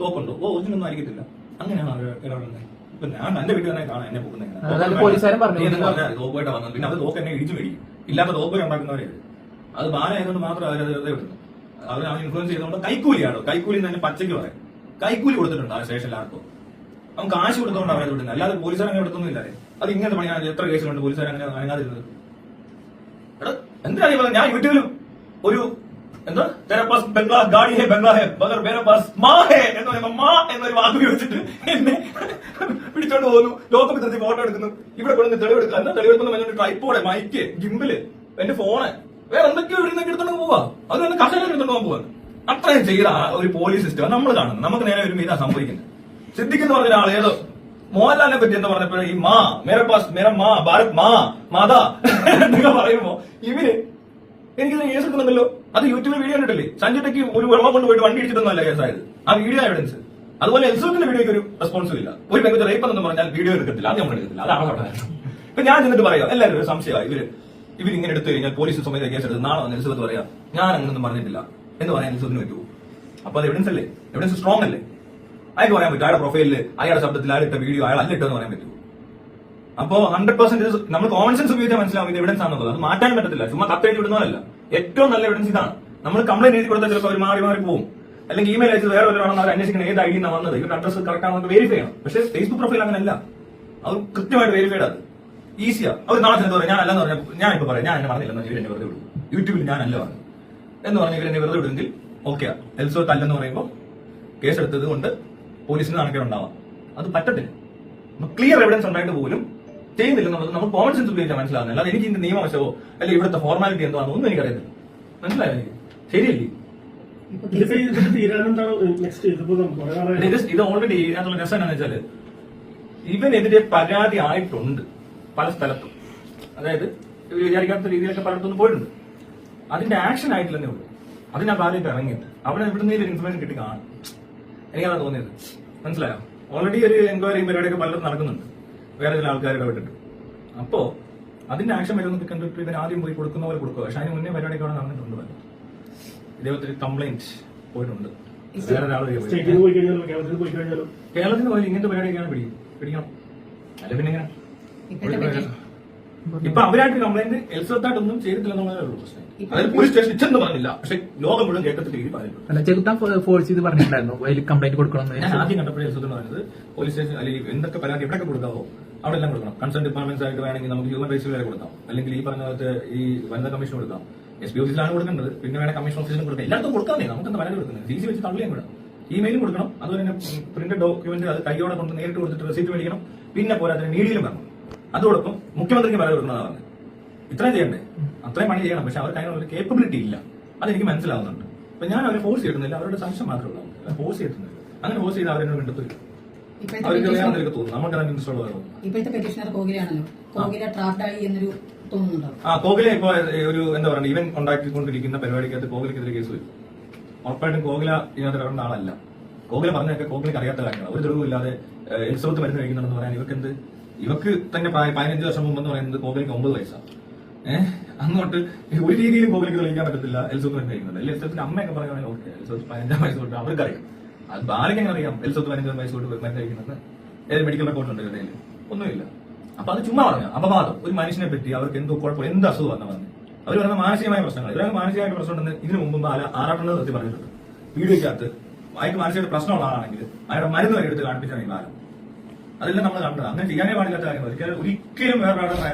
തോക്കുണ്ടോ? ഒറിജിനൊന്നും ആയിരിക്കത്തില്ല. അങ്ങനെയാണ് അവർ ഇടപെടുന്നത്. ഇപ്പൊ ഞാൻ എന്റെ വീട്ടിൽ തന്നെ കാണാൻ എന്നെ പോകുന്നത് പോലീസുകാരും പറഞ്ഞു തോക്കുമായിട്ട് വന്നത്. പിന്നെ അത് തോക്ക് എന്നെ ഇടിച്ചു മേടിക്കും. ഇല്ലാത്ത തോക്ക് ഉണ്ടാക്കുന്നവരെ അത് ബാലയായതുകൊണ്ട് മാത്രം അവരത് വെറുതെ വിടുന്നു. അവർ ഇൻഫ്ലുവൻസ് ചെയ്തുകൊണ്ട് കൈക്കൂലിയാണോ? കൈക്കൂലി തന്നെ പച്ചയ്ക്ക് പറയാം. കൈക്കൂലി കൊടുത്തിട്ടുണ്ട് ആ സ്റ്റേഷനിൽ ആർക്കും. അവൻ കാശ് കൊടുത്തുകൊണ്ട് അവരെ വിടുന്നത്. അല്ലാതെ പോലീസുകാർ അങ്ങനെ എടുത്തൊന്നുമില്ല. അത് ഇങ്ങനത്തെ പണിയാണ്. എത്ര കേസുകളുണ്ട് പോലീസുകാർ അങ്ങനെ അനങ്ങാതിരുന്നത്? എടാ എന്തിനാ ഞാൻ യൂട്യൂബിൽ ഒരു എന്താ ബംഗ്ലാ ഗാഡി ഹെ ബംഗ്ലാ ഹെ മഗർ മേരെ പാസ് മാ ഹെ എന്ന് പറയുമ്പോ മാ എന്നൊരു വാക്ക് ഉപയോഗിച്ചിട്ട് എന്നെ പിടിച്ചോണ്ട് പോകുന്നു. ലോകത്തിൽ ഫോട്ടോ എടുക്കുന്നു. ഇവിടെ കൊണ്ടുവന്ന് തെളിവെടുക്കുക. എന്താ തെളിവെടുക്കുന്ന ട്രൈപ്പോഡ്, മൈക്ക്, ഗിംബില്, എന്റെ ഫോണ്, വേറെ എന്തൊക്കെയോ ഇവിടുന്നൊക്കെ എടുത്തോണ്ട് പോവാ. അത് തന്നെ കർഷകർ എടുത്തോണ്ട് പോകാൻ പോവാണ്. അത്രയും ചെയ്ത ഒരു പോലീസ് സിസ്റ്റം നമ്മൾ കാണുന്നത്. നമുക്ക് നേരെ വരുമ്പോൾ ഇതാ സംഭവിക്കുന്നത്. സിദ്ദിഖെന്ന് പറഞ്ഞ ഒരാൾ ഏതോ മോഹൻലാലിനെ പറ്റി എന്താ പറഞ്ഞപ്പോൾ ഈ മാ മേരെ പാസ് മേര മാ ഭാരത് മാ മാതാ എന്നൊക്കെ പറയുമ്പോ ഇവര് എനിക്കിത് കേസ് എടുക്കുന്നുണ്ടല്ലോ. അത് യൂട്യൂബിൽ വീഡിയോ കണ്ടിട്ടില്ലേ? സഞ്ജയ്ക്ക് ഒരു വെള്ളം കൊണ്ട് പോയിട്ട് വണ്ടി ഇടിച്ചിട്ടൊന്നുമല്ല കേസായത്. ആ വീഡിയോ എവിഡൻസ്. അതുപോലെ എൽസോത്തിന്റെ വീഡിയോക്ക് ഒരു റെസ്പോൺസും ഇല്ല. ഒരു പെൺകുട്ടി റേപ്പ് എന്ന് പറഞ്ഞാൽ വീഡിയോ എടുക്കത്തില്ല. അത് നമ്മൾ എടുക്കത്തില്ല. അതാണ് അവിടെ. ഇപ്പൊ ഞാൻ ചെന്നിട്ട് പറയാം എല്ലാവരും ഒരു സംശയമായി ഇവരിങ്ങനെ എടുത്തു കഴിഞ്ഞാൽ പോലീസ് സ്വമേധ കേസ് എടുത്ത് നാളെ വന്ന് എലിസബത്ത് പറയാം ഞാൻ അങ്ങനൊന്നും പറഞ്ഞിട്ടില്ല എന്ന് പറയാൻ എലിസബത്തിന് പറ്റുമോ? അപ്പൊ അത് എവിഡൻസ് അല്ലേ? എവിഡൻസ് സ്ട്രോങ് അല്ലേ? അയാൾക്ക് പറയാൻ പറ്റും. അയാളുടെ പ്രൊഫൈലിൽ അയാളുടെ ശബ്ദത്തിൽ അയാളിട്ട വീഡിയോ അയാൾ അല്ലിട്ടെന്ന് പറയാൻ പറ്റുമോ? അപ്പോ 100% നമ്മൾ കോമൺ സെൻസ് ഉപയോഗിച്ചാൽ മനസ്സിലാവും ഇത് എവിഡൻസ് ആണെന്നുള്ളത്. അത് മാറ്റാൻ പറ്റത്തില്ല. ചുമ്മാ കത്തെഴുതി വിടുന്നതല്ല. ഏറ്റവും നല്ല എവിഡൻസ് ഇതാണ്. നമ്മൾ കംപ്ലൈന്റ് എഴുതി കൊടുത്താൽ ചിലപ്പോൾ അവർ മാറി പോകും. അല്ലെങ്കിൽ ഇമെയിൽ അയച്ചത് വേറെ ഒരാളാണ് അവർ അന്വേഷിക്കണം ഏത് ഐ ഡി എന്നാണ് വന്നത്, ഇവരുടെ അഡ്രസ് കറക്റ്റ് ആണെന്ന് വെരിഫൈ ചെയ്യണം. പക്ഷേ ഫേസ്ബുക്ക് പ്രൊഫൈൽ അങ്ങനെയല്ല, അത് കൃത്യമായിട്ട് വെരിഫൈഡ് അത് ഈസിയാ. അവർ നാളെ ചെന്ന് പറയാം ഞാനല്ലെന്ന് പറഞ്ഞാൽ ഞാൻ ഇപ്പൊ പറയാം ഞാൻ എന്നെ പറഞ്ഞില്ലെന്ന് ഇവരെന്നെ വെറുതെ വിടും, യൂട്യൂബിൽ ഞാനല്ല പറഞ്ഞു എന്ന് പറഞ്ഞ് ഇവരെന്നെ വെറുതെ വിടുമെങ്കിൽ ഓക്കെ. എൽസബത്ത് അല്ലെന്ന് പറയുമ്പോൾ കേസെടുത്തത് കൊണ്ട് പോലീസിന് നടക്കേണ്ടാവാം. അത് പറ്റത്തില്ല. ക്ലിയർ എവിഡൻസ് ഉണ്ടായിട്ട് പോലും ചെയ്യുന്നില്ലെന്നുള്ളത് നമുക്ക് കോമൺ സെൻസ് ഉപയോഗിച്ചാൽ മനസ്സിലാകുന്നില്ല. അല്ലാതെ എനിക്ക് ഇതിന്റെ നിയമവശമോ അല്ലെങ്കിൽ ഇവിടുത്തെ ഫോർമാലിറ്റി എന്തോ ഒന്നും എനിക്കറിയത്തില്ല. മനസ്സിലായോ? ശരിയല്ലേ? ഇത് ഓൾറെഡി അതിനുള്ള രസം എന്താണെന്ന് വെച്ചാല് ഇവനെതിരെ പരാതി ആയിട്ടുണ്ട് പല സ്ഥലത്തും. അതായത് ഇവർ വിചാരിക്കാത്ത രീതിയിലൊക്കെ പലയിടത്തൊന്നും പോയിട്ടുണ്ട്. അതിന്റെ ആക്ഷൻ ആയിട്ടില്ലെന്നേ ഉള്ളൂ. അത് ഞാൻ ആദ്യമായിട്ട് ഇറങ്ങിയത് അവിടെ ഇവിടുന്ന് ഒരു ഇൻഫർമേഷൻ കിട്ടി കാണും. എനിക്കതാണ് തോന്നിയത്. മനസ്സിലായോ? ഓൾറെഡി ഒരു എൻക്വയറിയും പരിപാടിയൊക്കെ പലരും നടക്കുന്നുണ്ട് വേറെ ചില ആൾക്കാർ ഇടപെട്ടിട്ട്. അപ്പോ അതിന്റെ ആക്ഷൻ വരുന്നൊക്കെ കണ്ടിട്ട് ഇവൻ ആദ്യം പോയി കൊടുക്കുന്ന പോലെ കൊടുക്കുക. പക്ഷെ അതിന് മുന്നേ പരിപാടിയൊക്കെ അവിടെ നടന്നിട്ടുണ്ട്. പല ഇതേപോലത്തെ കംപ്ലൈന്റ് പോയിട്ടുണ്ട്. വേറെ ഒരാൾ കേരളത്തിൽ പോയി ഇങ്ങനത്തെ പരിപാടിയൊക്കെയാണ് പിടിക്കണം. അല്ല പിന്നെ എങ്ങനെ ഇപ്പൊ അവരായിട്ട് കംപ്ലൈന്റ് എൽസത്തായിട്ടൊന്നും ചെയ്തിട്ടില്ലെന്നുള്ളതേ ഉള്ളൂ പ്രശ്നം. അതായത് പോലീസ് സ്റ്റേഷൻ ഇച്ചെന്ന് പറഞ്ഞില്ല, പക്ഷെ ലോകം മുഴുവൻ കേട്ടത്തിൽ രീതി പറഞ്ഞിട്ടുണ്ട്. അല്ല ചെകുത്താൻ ഫോഴ്സ് ചെയ്ത് പറഞ്ഞിട്ടുണ്ടായിരുന്നു അതിൽ കംപ്ലൈന്റ് കൊടുക്കണം. ഞാൻ ആദ്യം കണ്ടപ്പോഴേ എൽസത്ത് പറഞ്ഞത് പോലീസ് സ്റ്റേഷൻ അല്ലെങ്കിൽ എന്തൊക്കെ പരാതി എവിടെയൊക്കെ കൊടുക്കാവോ അവിടെ എല്ലാം കൊടുക്കണം. കൺസേൺ ഡിപ്പാർട്ട്മെന്റ്സ് ആയിട്ട് വേണമെങ്കിൽ നമുക്ക് ഹ്യൂമൻ റൈറ്റ്സ് വരെ കൊടുക്കാം, അല്ലെങ്കിൽ ഈ പറഞ്ഞ പോലത്തെ ഈ വനിതാ കമ്മീഷൻ കൊടുക്കാം. SP ഓഫീസിലാണ് കൊടുക്കേണ്ടത്, പിന്നെ വേണേൽ കമ്മീഷൻ ഓഫീസിലും കൊടുക്കാം. എല്ലായിടത്തും കൊടുക്കാന്നേ നമുക്ക് എന്താ പരാതി കൊടുക്കുന്നത്. DC വെച്ച് തള്ളിയും കൂടെ ഇമെയിലും കൊടുക്കണം. അതുപോലെ തന്നെ പ്രിന്റഡ് ഡോക്യുമെന്റ് അത് കൈയോടെ കൊണ്ട് നേരിട്ട് കൊടുത്തിട്ട് റെസിപ്റ്റ് മേടിക്കണം. പിന്നെ പോരാതെ മീഡിയയിലും വരണം. അതോടൊപ്പം മുഖ്യമന്ത്രിക്ക് പരാതി കൊടുക്കുന്നതാണ് പറഞ്ഞത്. ഇത്രയും ചെയ്യണ്ടേ? അത്രയും പണി ചെയ്യണം. പക്ഷെ അവർക്ക് അതിനുള്ള കേപ്പബിലിറ്റി ഇല്ല. അതെനിക്ക് മനസ്സിലാവുന്നുണ്ട്. അപ്പൊ ഞാൻ അവരെ ഫോഴ്സ് ചെയ്തിരുന്നില്ല, അവരുടെ സംശയം മാത്രമേ ഉള്ളൂ. ഫോഴ്സ് ചെയ്തിരുന്നില്ല. അങ്ങനെ ഫോഴ്സ് ചെയ്ത് അവരെന്നെ കണ്ടെത്തില്ല. അവർക്ക് വേറെ തോന്നുന്നു. നമുക്ക് അതിന് ഇൻട്രസ്റ്റ് ഉള്ളത്. ഇപ്പോഴത്തെ പെറ്റീഷണർ കോകിലാണല്ലോ, കോകില ഡ്രാഫ്റ്റ് ആയി എന്നൊരു തോന്നുന്നുണ്ടോ? കോകില ഇപ്പൊ ഒരു എന്താ പറയുക ഇവൻ ഉണ്ടാക്കിക്കൊണ്ടിരിക്കുന്ന പരിപാടിക്കകത്ത് കോകിലക്കെതിരെ കേസ് വരും. ഉറപ്പായിട്ടും കോകില ഇതിനകത്ത് ഇടേണ്ട ആളല്ല. കോകില പറഞ്ഞൊക്കെ കോകിലക്ക് അറിയാത്ത കാര്യമാണ്. ഒരു തെളിവില്ലാതെ എൽസബത്ത് മരുന്ന് കഴിക്കുന്നുണ്ടെന്ന് പറയാൻ ഇവക്ക് തന്നെ 15 വർഷം മുമ്പെന്ന് പറയുന്നത് കോകിലക്ക് 9 വയസ്സാണ്. അങ്ങോട്ട് ഒരു രീതിയിലും കോകിലക്ക് തെളിയിക്കാൻ പറ്റത്തില്ല എൽസബത്ത് മരുന്ന് കഴിക്കുന്നുണ്ട്. അല്ലെങ്കിൽ എൽസബത്തിന്റെ അമ്മയൊക്കെ പറയുകയാണെങ്കിൽ ഓക്കെ എൽസബത്ത് 15 വയസ്സ് തൊട്ട് അവർക്കറിയാം. അത് ബാലയ്ക്ക് എങ്ങനെ അറിയാം എൽസബത്ത് 15 വയസ്സ് തൊട്ട് മരുന്ന് കഴിക്കുന്നത്? ഏത് മെഡിക്കൽ റെക്കോർഡ് ഉണ്ട് ഇടയിൽ? ഒന്നുമില്ല. അപ്പൊ അത് ചുമ്മാ പറഞ്ഞ അപവാദം. ഒരു മനുഷ്യനെ പറ്റി അവർക്ക് എന്തോ കുഴപ്പം എന്ത് അസുഖം വന്ന പറഞ്ഞു അവർ പറഞ്ഞ മാനസികമായ പ്രശ്നങ്ങൾ. ഇവർക്ക് മാനസികമായ പ്രശ്നം ഉണ്ടെന്ന് ഇതിനു മുമ്പ് ആറാട്ടണത് നിർത്തി പറഞ്ഞിട്ടുണ്ട് വീഡിയോക്കകത്ത്. അയാൾക്ക് മാനസികമായിട്ട് പ്രശ്നമുള്ള ആളാണെങ്കിൽ അയാളുടെ മരുന്ന് വരെ എടുത്ത് കാണിപ്പിച്ചാണ് ഈ കാലം. അതെല്ലാം നമ്മൾ കണ്ടത്. അങ്ങനെ ചെയ്യാനേ പാടില്ലാത്ത കാര്യങ്ങൾ. ഒരിക്കലും വേറൊരാളുടെ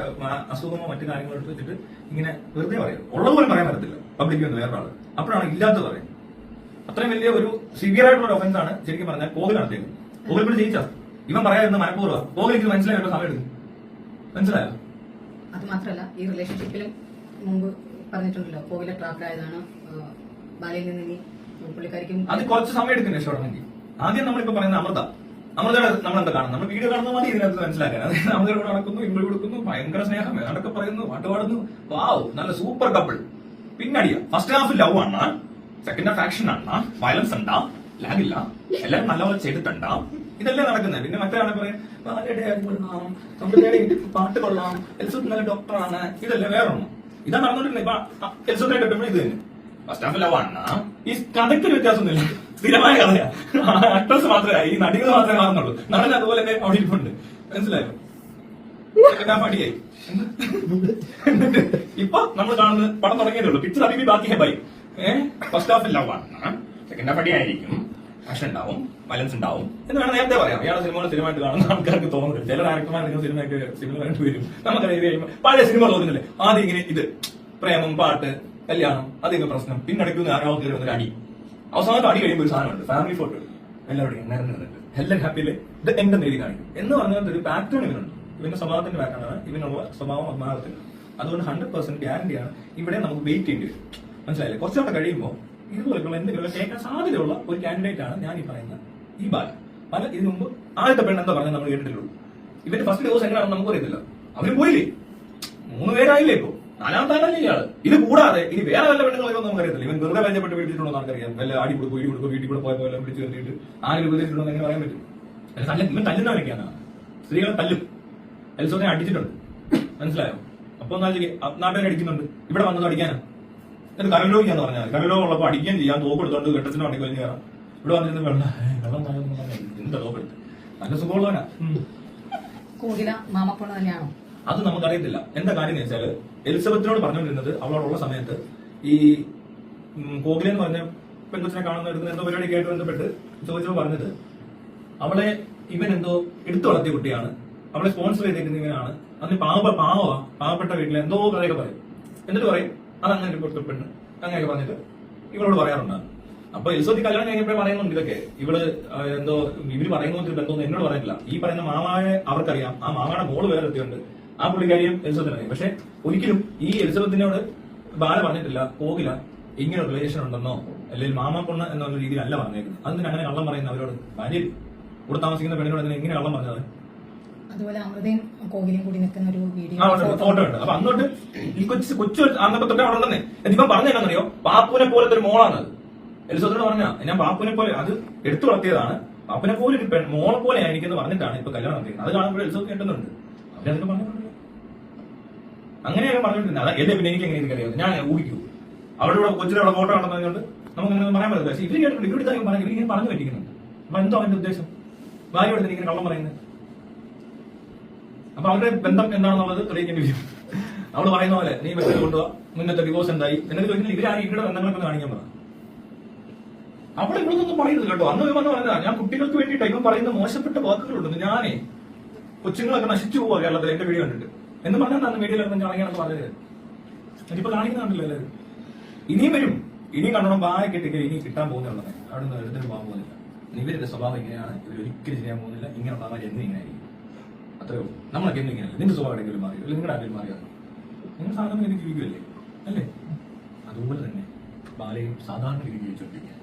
അസുഖമോ മറ്റു കാര്യങ്ങളോ എടുത്ത് വെച്ചിട്ട് ഇങ്ങനെ വെറുതെ പറയും. ഉള്ളതുപോലും പറയാൻ പറ്റത്തില്ല പബ്ലിക് വന്ന് വേറൊരാള്. അപ്പോഴാണ് ഇല്ലാത്തത് പറയും. അത്രയും വലിയ ഒരു സിവിയർ ആയിട്ടുള്ള ഒഫൻസ് ആണ് ശരിക്കും പറഞ്ഞാൽ കോവിൽ നടത്തിയത്. കോവിൽ കൂടി ജയിച്ചാ ഇവൻ പറയാതിരുന്ന മനഃപൂർവ്വം കോവിലേക്ക് മനസ്സിലായിട്ട് സമയം എടുക്കും. മനസ്സിലായോ? അത് മാത്രമല്ല ഈ റിലേഷൻഷിപ്പിലും മുമ്പ് പറഞ്ഞിട്ടുണ്ടല്ലോ കോവില ട്രാപ്പ് ആയതാണ് ബാലയിൽ നിന്ന് ഇനി പുള്ളിക്കാരിക്കും. അത് കുറച്ച് സമയം എടുക്കും രക്ഷപ്പെടണമെങ്കിൽ. ആദ്യം നമ്മളിപ്പോ പറയുന്ന അമൃതയുടെ നമ്മളെന്താ കാണുന്നത്? നമ്മൾ വീഡിയോ കാണുന്ന മതി ഇതിനകത്ത് മനസ്സിലാക്കാൻ. അതായത് അമൃതയോട് നടക്കുന്നു, ഇമ്പിൾ കൊടുക്കുന്നു, ഭയങ്കര സ്നേഹം, അതൊക്കെ പറയുന്നു, പാട്ട് പാടുന്നു, വാവ് നല്ല സൂപ്പർ കപ്പിൾ. പിന്നടിയാ ഫസ്റ്റ് ഹാഫ് ലവ് ആണ്, സെക്കൻഡ് ഹാഫ് ആക്ഷൻ ആണ്, വയലൻസ് ഉണ്ടാ, ലാഗില്ല, എല്ലാവരും നല്ലപോലെ ചെയ്തിട്ടുണ്ടാ. ഇതല്ലേ നടക്കുന്നത്. പിന്നെ മറ്റേ ആളെ പറയും പാട്ട് കൊള്ളാം, എൽസബത്ത് നല്ല ഡോക്ടറാണ്, ഇതല്ലേ വേറെ ഒന്നും. ഇതാ നടന്നുകൊണ്ടിരുന്നത്. ഇപ്പൊ എൽസബത്തിനെ കിട്ടുമ്പോൾ ഇത് തന്നെ ഫസ്റ്റ് ഹാഫ് ലവ് ആണ്. ഈ കഥയ്ക്കൊരു വ്യത്യാസമൊന്നുമില്ല, സ്ഥിരമായ കഥയാ. ആക്ടേഴ്സ് മാത്രമേ ഈ നടികൾ മാത്രമേ കാണുന്നുള്ളൂ. നടൻ അതുപോലെ തന്നെ അവിടെ ഇരിപ്പുണ്ട്. മനസ്സിലായോ? പടിയായി. ഇപ്പൊ നമ്മൾ കാണുന്നത് പടം തുടങ്ങിയതേ ഉള്ളൂ. പിക്ചർ അഭിനയി ബാക്കി ബൈ ഫസ്റ്റ് ഹാഫ് ലവ് ആണ്, സെക്കൻഡ് ഹാഫ് അടിയായിരിക്കും, ആക്ഷൻ ഉണ്ടാവും, വയലൻസ് ഉണ്ടാവും എന്ന് വേണം നേരത്തെ പറയാം. ഇയാളെ സിനിമയായിട്ട് കാണുന്ന ആൾക്കാർക്ക് തോന്നുന്നില്ല. ചില ഡയറക്ടർമാർ സിനിമയായിട്ട് വരും. നമുക്കറിയാം പഴയ സിനിമ തോന്നുന്നില്ലേ? ആദ്യം ഇങ്ങനെ ഇത് പ്രേമം, പാട്ട്, കല്യാണം, അധികം പ്രശ്നം, പിന്നെ അടയ്ക്കുന്ന ആരാവും കയറി വന്നൊരു അടി. അവസാനത്തെ അടി കഴിയുമ്പോൾ ഒരു സാധനമുണ്ട്, ഫാമിലി ഫോട്ടോ എല്ലാവരുടെയും നിരന്നിട്ട് എല്ലാം ഹാപ്പിയിലെ ഇത് എന്റെ നേരി കാണിക്കും എന്ന് പറഞ്ഞാൽ ഒരു പാറ്റേൺ ഇവനുണ്ട്. ഇവന്റെ സ്വഭാവത്തിന്റെ പാറ്റേണാണ്, ഇവനുള്ള സ്വഭാവം അഭിമാനത്തിന്. അതുകൊണ്ട് 100% ഗ്യാരണ്ടിയാണ് ഇവിടെ നമുക്ക് വെയിറ്റ് ചെയ്യേണ്ടി വരും. മനസ്സിലായില്ലേ? കുറച്ചുകൂടെ കഴിയുമ്പോൾ ഇതുപോലെയുള്ള എന്തെങ്കിലും കേൾക്കാൻ സാധ്യതയുള്ള ഒരു കാൻഡിഡേറ്റ് ആണ് ഞാൻ ഈ പറയുന്ന ഈ ബാല. ഇതിനു മുമ്പ് ആദ്യത്തെ പെണ്ണ് എന്താ പറഞ്ഞത് നമ്മൾ കേട്ടിട്ടുള്ളൂ. ഇവന്റെ ഫസ്റ്റ് ദിവസം എങ്ങനെയാണെന്ന് നമുക്ക് അറിയത്തില്ല. അവര് പോയില്ലേ, 3 പേരായില്ലേ ഇപ്പോ, 4ാമത്തെ ആളല്ലേ ഇയാള്. ഇത് കൂടാതെ ഇനി വേറെ വല്ല പെണ്ണുങ്ങളൊക്കെ നമുക്ക് അറിയത്തില്ല. ഇവൻ വെറുതെ പരിചയപ്പെട്ട് വീട്ടിട്ടുണ്ടോ നമുക്കറിയാം. വല്ല അടി കൊടുക്കും, ഇടി കൊടുക്കും, വീട്ടിൽ കൂടെ പോയപ്പോൾ എല്ലാം പിടിച്ച് കയറിയിട്ട് ആരും ഉപദേശിച്ചിട്ടുണ്ടോ എങ്ങനെ പറയാൻ പറ്റും? ഇവൻ തല്ലുന്നവരൊക്കെയാണ്, സ്ത്രീകളെ തല്ലും. എൽസോനെ അടിച്ചിട്ടുണ്ട്. മനസ്സിലായോ? അപ്പൊ നാട്ടുകാരെ അടിക്കുന്നുണ്ട്. ഇവിടെ വന്നത് അടിക്കാനാ. എന്നിട്ട് കരലോകിയാന്ന് പറഞ്ഞാൽ കരലോകം ഉള്ളപ്പോൾ അടിക്കുകയും ചെയ്യാൻ തോപ്പെടുത്തോണ്ട് കെട്ടത്തിന് വണ്ടി കഴിഞ്ഞ് കയറാം. ഇവിടെ വന്നിരുന്ന് വെള്ളം എന്താ തോപ്പെടുത്ത് നല്ല സുഖമുള്ളവനാ. കോകില മാമപ്പൊണ്ണ തന്നെയാണോ? അത് നമുക്കറിയത്തില്ല. എന്താ കാര്യം എന്ന് വെച്ചാല് എലിസബത്തിനോട് പറഞ്ഞുകൊണ്ടിരുന്നത് അവളോടുള്ള സമയത്ത് ഈ കോകില എന്ന് പറഞ്ഞ പെൺകൊച്ചിനെ കാണുന്ന എടുക്കുന്ന എന്തോ പരിപാടി ആയിട്ട് ബന്ധപ്പെട്ട് ചോദിച്ചപ്പോൾ പറഞ്ഞത് അവളെ ഇവൻ എന്തോ എടുത്തു വളർത്തിയ കുട്ടിയാണ്, അവളെ സ്പോൺസർ ചെയ്തിരിക്കുന്ന ഇവനാണ്, അതിന് പാവപ്പെട്ട വീട്ടിൽ എന്തോ കഥയൊക്കെ പറയും. എന്നിട്ട് പറയും അത് അങ്ങനെ ഒരു പെണ്ണ് അങ്ങനെയൊക്കെ പറഞ്ഞിട്ട് ഇവളോട് പറയാറുണ്ടാകും. അപ്പൊ എലിസബത്ത് കല്യാണം കഴിഞ്ഞപ്പോഴേ പറയുന്നുണ്ട് ഇതൊക്കെ. ഇവള് എന്തോ ഇവര് പറയുന്ന ബന്ധമൊന്നും എന്നോട് പറഞ്ഞിട്ടില്ല. ഈ പറയുന്ന മാമായെ അവർക്കറിയാം, ആ മാമായുടെ മോള് വേറെ എത്തിയുണ്ട്, ആ പുള്ളിക്കാരിയും എലിസബത്തിന് അറിയാം. പക്ഷെ ഒരിക്കലും ഈ എലിസബത്തിനോട് ബാല പറഞ്ഞിട്ടില്ല പോകില്ല ഇങ്ങനെ റിലേഷൻ ഉണ്ടെന്നോ അല്ലെങ്കിൽ മാമാ പൊണ്ണ് എന്നുള്ള രീതിയിലല്ല പറഞ്ഞേക്കുന്നത്. അതിന് അങ്ങനെ കള്ളം പറയുന്ന അവരോട് ഭാര്യ ഇവിടെ താമസിക്കുന്ന പെണ്ണിനോട് അതിന് എങ്ങനെ കള്ളം പറഞ്ഞത്? അതുപോലെ അമൃതയും കോകിലും കൂടി നിൽക്കുന്ന ഒരു വീഡിയോ ഫോട്ടോ ഉണ്ട്. അപ്പൊ അന്നോട്ട് ഈ കൊച്ചു അന്നപ്പോ തൊട്ടേ അവിടെ ഉണ്ടെന്നേ. ഇപ്പം പറഞ്ഞേക്കാന്നറിയോ, പാപ്പുവിനെ പോലത്തെ ഒരു മോളാണ് അത്. എലിസബത്തിനോട് പറഞ്ഞ ഞാൻ പാപ്പുവിനെ പോലെ അത് എടുത്തു വളർത്തിയതാണ്, പാപ്പുനെ പോലെ ഒരു മോളെ പോലെ എനിക്കെന്ന് പറഞ്ഞിട്ടാണ് ഇപ്പൊ കല്യാണം നടത്തിയത്. അത് കാണുമ്പോൾ എലിസബത്ത് കേട്ടുന്നുണ്ട്. അവരതൊക്കെ പറഞ്ഞിട്ടുണ്ട്, അങ്ങനെയൊക്കെ പറഞ്ഞിട്ടുണ്ട്. എന്റെ പിന്നെ എനിക്ക് എങ്ങനെ എനിക്കറിയാം, ഞാൻ ഊഹിക്കൂ. അവരുടെ കൂടെ കൊച്ചിന്റെ അവിടെ ഫോട്ടോ കണ്ടെന്നുകൊണ്ട് നമുക്ക് അങ്ങനെ പറയാൻ പറ്റില്ല. പക്ഷേ ഇവര് കേട്ടിട്ടുണ്ട്, ഇവരുടെ കാര്യം പറഞ്ഞു, ഇവരിങ്ങനെ പറഞ്ഞു പറ്റിക്കുന്നുണ്ട്. അപ്പൊ എന്തോ അവന്റെ ഉദ്ദേശം? ഭാര്യയോട് ഇങ്ങനെ കള്ളം പറയുന്നത്. അപ്പൊ അവരുടെ ബന്ധം എന്താണെന്നുള്ളത് തെളിയിക്കേണ്ടി വരും. അവള് പറയുന്ന പോലെ നീ മെസ്സേജ് കൊണ്ടുപോവാ, മുന്നത്തെ ഡിവോഴ്സ് എന്തായി എന്നൊക്കെ ചോദിക്കുന്നത് ഇവരാണ് ഇവരുടെ ബന്ധങ്ങളൊക്കെ കാണിക്കാൻ പറ. അവിടെ ഇവിടെ ഒന്നും പറയുന്നത് കേട്ടോ. അന്ന് വന്ന് പറഞ്ഞതാ, ഞാൻ കുട്ടികൾക്ക് വേണ്ടിയിട്ട് ഇവൻ പറയുന്ന മോശപ്പെട്ട വാക്കുകളുണ്ടെന്ന്. ഞാനേ കൊച്ചുങ്ങളൊക്കെ നശിച്ചു പോവാ കേരളത്തിൽ എന്റെ വീഡിയോ കണ്ടിട്ട് എന്ന് പറഞ്ഞാൽ അന്ന് വീഡിയോയിൽ കാണിക്കാനൊക്കെ പറഞ്ഞത്. എനിക്കിപ്പോ കാണിക്കുന്നുണ്ടല്ലോ എല്ലാവരും. ഇനിയും വരും, ഇനിയും കണ്ടോണം. ബായ കെട്ടിക്ക് ഇനി കിട്ടാൻ പോകുന്നുള്ളത് അവിടെ നിന്ന് എഴുതിട്ട് പോകാൻ പോകുന്നില്ല. ഇവരുടെ സ്വഭാവം ഇങ്ങനെയാണ്, ഇവർ ഒരിക്കലും ചെയ്യാൻ പോകുന്നില്ല. ഇങ്ങനെ ഉണ്ടാകാൻ എന്നും ഇങ്ങനെയായിരിക്കും. അത്രയോ നമ്മളൊക്കെ എന്നും ഇങ്ങനെയല്ല. നിന്റെ സ്വഭാവം എങ്കിലും മാറിയോ, അല്ലെങ്കിൽ നിങ്ങളുടെ ആരെങ്കിലും മാറിയോ? നിങ്ങൾ സാധാരണ രീതി ജീവിക്കുമല്ലേ അല്ലേ? അതുപോലെ തന്നെ ബാലയും സാധാരണ രീതി ജീവിച്ചോണ്ടിരിക്കുക.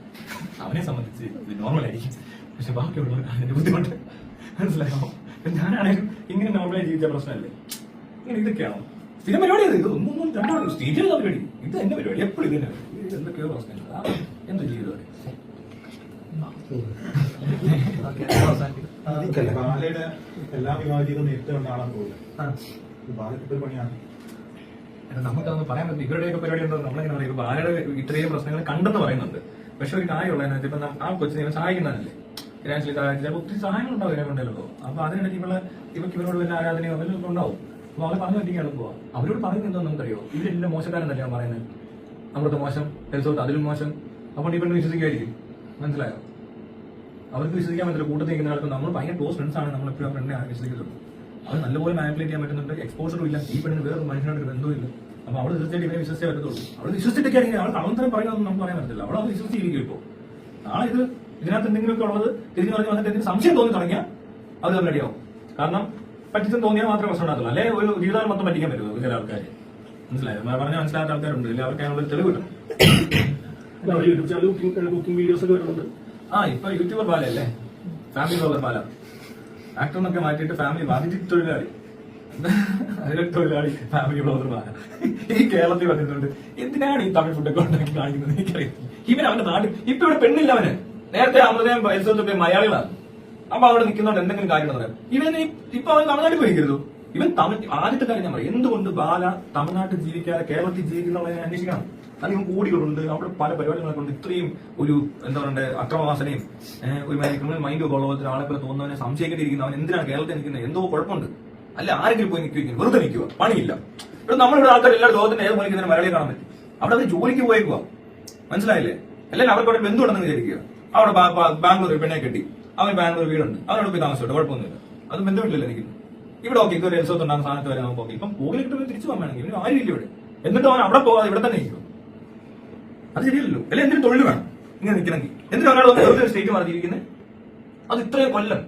അവനെ സംബന്ധിച്ച് ഇത് നോർമലായിരിക്കും, പക്ഷെ ബാക്കിയുള്ളവർക്ക് അതിന്റെ ബുദ്ധിമുട്ട് മനസ്സിലായോ? ഞാനാണെങ്കിലും ഇങ്ങനെ നോർമലായി ജീവിച്ച പ്രശ്നമല്ലേ? ഇങ്ങനെ ഇതൊക്കെയാണോ സ്ഥിരം പരിപാടി? ഒന്നും രണ്ടാമത് സ്റ്റേജിലുള്ള പരിപാടി, ഇത് എന്റെ പരിപാടി, എപ്പോഴും ഇത് തന്നെ പരിപാടി. എന്തൊക്കെയോ പ്രശ്നങ്ങൾ, എന്തോ ജീവിതം. ബാലയുടെ എല്ലാ വിവാഹ ജീവിതം നേരത്തെ ഉണ്ടാകാൻ പോകില്ല. ബാലയ്ക്ക് പണിയാണ്. നമുക്കതൊന്നും പറയാൻ പറ്റില്ല. ഇവരുടെയൊക്കെ പരിപാടി ഉണ്ടോ നമ്മളിങ്ങനെ പറയും. ബാലയുടെ ഇത്രയും പ്രശ്നങ്ങൾ കണ്ടെന്ന് പറയുന്നുണ്ട്. പക്ഷെ ഒരു കാര്യമുള്ളതെന്ന് വെച്ചാൽ ഇപ്പൊ ആ കൊച്ചിനെ സഹായിക്കുന്നതല്ലേ, ഫിനാൻഷ്യലി സഹായിച്ചാൽ ഒത്തിരി സഹായങ്ങളുണ്ടാവും ഇതിനെ കൊണ്ടല്ലോ. അപ്പൊ അതിനിടയ്ക്ക് ഇവർക്ക് ഇവരോട് വല്ല ആരാധനയോ അവരൊക്കെ ഉണ്ടാവും. അപ്പൊ അവരെ പറഞ്ഞു പറ്റിക്കാൻ പോവാ. അവരോട് പറയുന്നത് എന്താ നമുക്കറിയോ? ഇവരെല്ലാം മോശക്കാരെന്നല്ലേ ഞാൻ പറയുന്നത്. അവിടുത്തെ മോശം, എൽസോത്ത് അതിലും മോശം. അപ്പോൾ ഈ പെണ്ണ് വിശ്വസിക്കുമായിരിക്കും. മനസ്സിലായോ? അവർക്ക് വിശ്വസിക്കാൻ പറ്റില്ല. കൂട്ടത്തിൽ നിൽക്കുന്ന ആൾക്ക് നമ്മൾ ഭയങ്കര ക്ലോസ് ഫ്രണ്ട്സ് ആണ്, നമ്മൾ എപ്പോഴും ഫ്രണ്ടിനെ വിശ്വസിക്കുന്നുള്ളൂ. അത് നല്ലപോലെ മാനിപ്പുലേറ്റ് ചെയ്യാൻ പറ്റുന്നുണ്ട്. എക്സ്പോഷറും ഇല്ല, ഈ പെണ്ണിന് വേറൊരു മനുഷ്യനോട് ബന്ധമില്ല. അപ്പൊ അവള് തീർച്ചയായിട്ടും ഇവരെ വിശ്വസിച്ചേ പറ്റത്തുള്ളൂ. അവൾ വിശ്വസിച്ചിട്ടൊക്കെയാണെങ്കിൽ അവൾ കള്ളത്തരം പറയുന്നതൊന്നും നമുക്ക് പറയാൻ പറ്റില്ല. അവൾ അത് വിശ്വസിച്ചിരിക്കും. ഇപ്പോ നാളെ ഇത് ഇതിനകത്ത് എന്തെങ്കിലുമൊക്കെ ഉള്ളത് തിരിഞ്ഞു പറഞ്ഞ് വന്നിട്ട് എന്തെങ്കിലും സംശയം തോന്നി തുടങ്ങിയാൽ അത് റെഡിയാവും. കാരണം പറ്റിച്ചെന്ന് തോന്നിയാൽ മാത്രമേ പ്രശ്നം ഉണ്ടാകത്തുള്ളൂ. അല്ലെ ഒരു ജീവിതം മൊത്തം പറ്റിക്കാൻ പറ്റുമോ ചില ആൾക്കാർ? മനസ്സിലായോ? പറഞ്ഞാൽ മനസ്സിലാത്ത ആൾക്കാരുണ്ട്, ഇല്ല അവർക്ക് അതിനുള്ള തെളിവ് കിട്ടും. യൂട്യൂബ് ചാനൽ കുക്കിംഗ് വീഡിയോസ് ഒക്കെ വരുന്നുണ്ട്. ഇപ്പൊ യൂട്യൂബർ ബാലയല്ലേ, ഫാമിലി ബ്ലോഗർ ബാല. ആക്ടർ എന്നൊക്കെ മാറ്റിയിട്ട് ഫാമിലി അതിഥി തൊഴിലാളി, അതിലൊരു തൊഴിലാളി ഫാമിലി ബ്ലോഗർ ബാല ഈ കേരളത്തിൽ വന്നിട്ടുണ്ട്. എന്തിനാണ് ഈ തമിഴ് ഫുഡൊക്കെ ഉണ്ടാക്കി കാണിക്കുന്നത് എനിക്കറിയാം. ഇവൻ അവന്റെ നാട്ടിൽ ഇപ്പൊ ഇവിടെ പെണ്ണില്ല. അവന് നേരത്തെ അമൃതയും എൽസൊക്കെ മലയാളികളാണ്. അപ്പൊ അവിടെ നിൽക്കുന്നതുകൊണ്ട് എന്തെങ്കിലും കാര്യം പറയാം. ഇവന് ഇപ്പൊ അവൻ തമിഴ്നാട്ടിൽ പോയിരിക്കരുത്. ഇവൻ ആദ്യത്തെ കാര്യം ഞാൻ പറയാം, എന്തുകൊണ്ട് ബാല തമിഴ്നാട്ടിൽ ജീവിക്കാതെ കേരളത്തിൽ ജീവിക്കുന്നവരെ അന്വേഷിക്കണം. അധികം കൂടികളുണ്ട്, അവിടെ പല പരിപാടികളൊക്കെ ഉണ്ട്. ഇത്രയും ഒരു എന്താ പറയുക അക്രമവാസനയും ഒരു ക്രിമിനൽ മൈൻഡ് ഒക്കെ ഉള്ള ആളെ പോലെ തോന്നുന്നവനെ സംശയിക്കേണ്ടിയിരിക്കുന്ന അവൻ എന്തിനാണ് കേരളത്തിൽ നിൽക്കുന്നത്? എന്തോ കുഴപ്പമുണ്ട്. അല്ല ആരെങ്കിലും പോയി നിൽക്കുക, വെറുതെ നിൽക്കുക, പണിയില്ല. ഇവിടെ നമ്മളിവിടെ ആൾക്കാർ എല്ലാ ലോകത്തിന്റെ ഏത് മണിക്കുന്നതിന് മലയാളിയെ കാണാൻ പറ്റും. അവിടെ അവർ ജോലിക്ക് പോയേക്കുക. മനസ്സിലായില്ലേ? അല്ലെങ്കിൽ അവർക്ക് അവിടെ ബന്ധുണ്ടെന്ന് വിചാരിക്കുക. അവിടെ ബാംഗ്ലൂർ പെണ്ണെ കെട്ടി, അവൻ ബാംഗ്ലൂർ വീടുണ്ട്, അവനോട് പോയി താമസിച്ചോട്ടെ, കുഴപ്പമൊന്നുമില്ല. അത് ബന്ധമില്ലല്ലോ എനിക്ക്. ഇവിടെ ഓക്കെ ഇതൊരു എൽസോത്ത് ഉണ്ടാകുന്ന സ്ഥാനത്ത് വരെ നമുക്ക് ഓക്കെ. ഇപ്പം പോകിൽ കിട്ടുമ്പോൾ തിരിച്ചു പോകാണെങ്കിൽ ഇവന് ആരും ഇല്ല ഇവിടെ. എന്നിട്ട് അവൻ അവിടെ പോകാതെ ഇവിടെ തന്നെ നിൽക്കും. അത് ശരിയല്ലല്ലോ. അല്ലെ എന്തിനും തൊഴിൽ വേണം ഇങ്ങനെ നിൽക്കണമെങ്കിൽ. എന്തിനും ഒരാൾ വെറുതെ സ്റ്റേറ്റ് മാറിയിരിക്കുന്നത്? അത് ഇത്രയും കൊല്ലം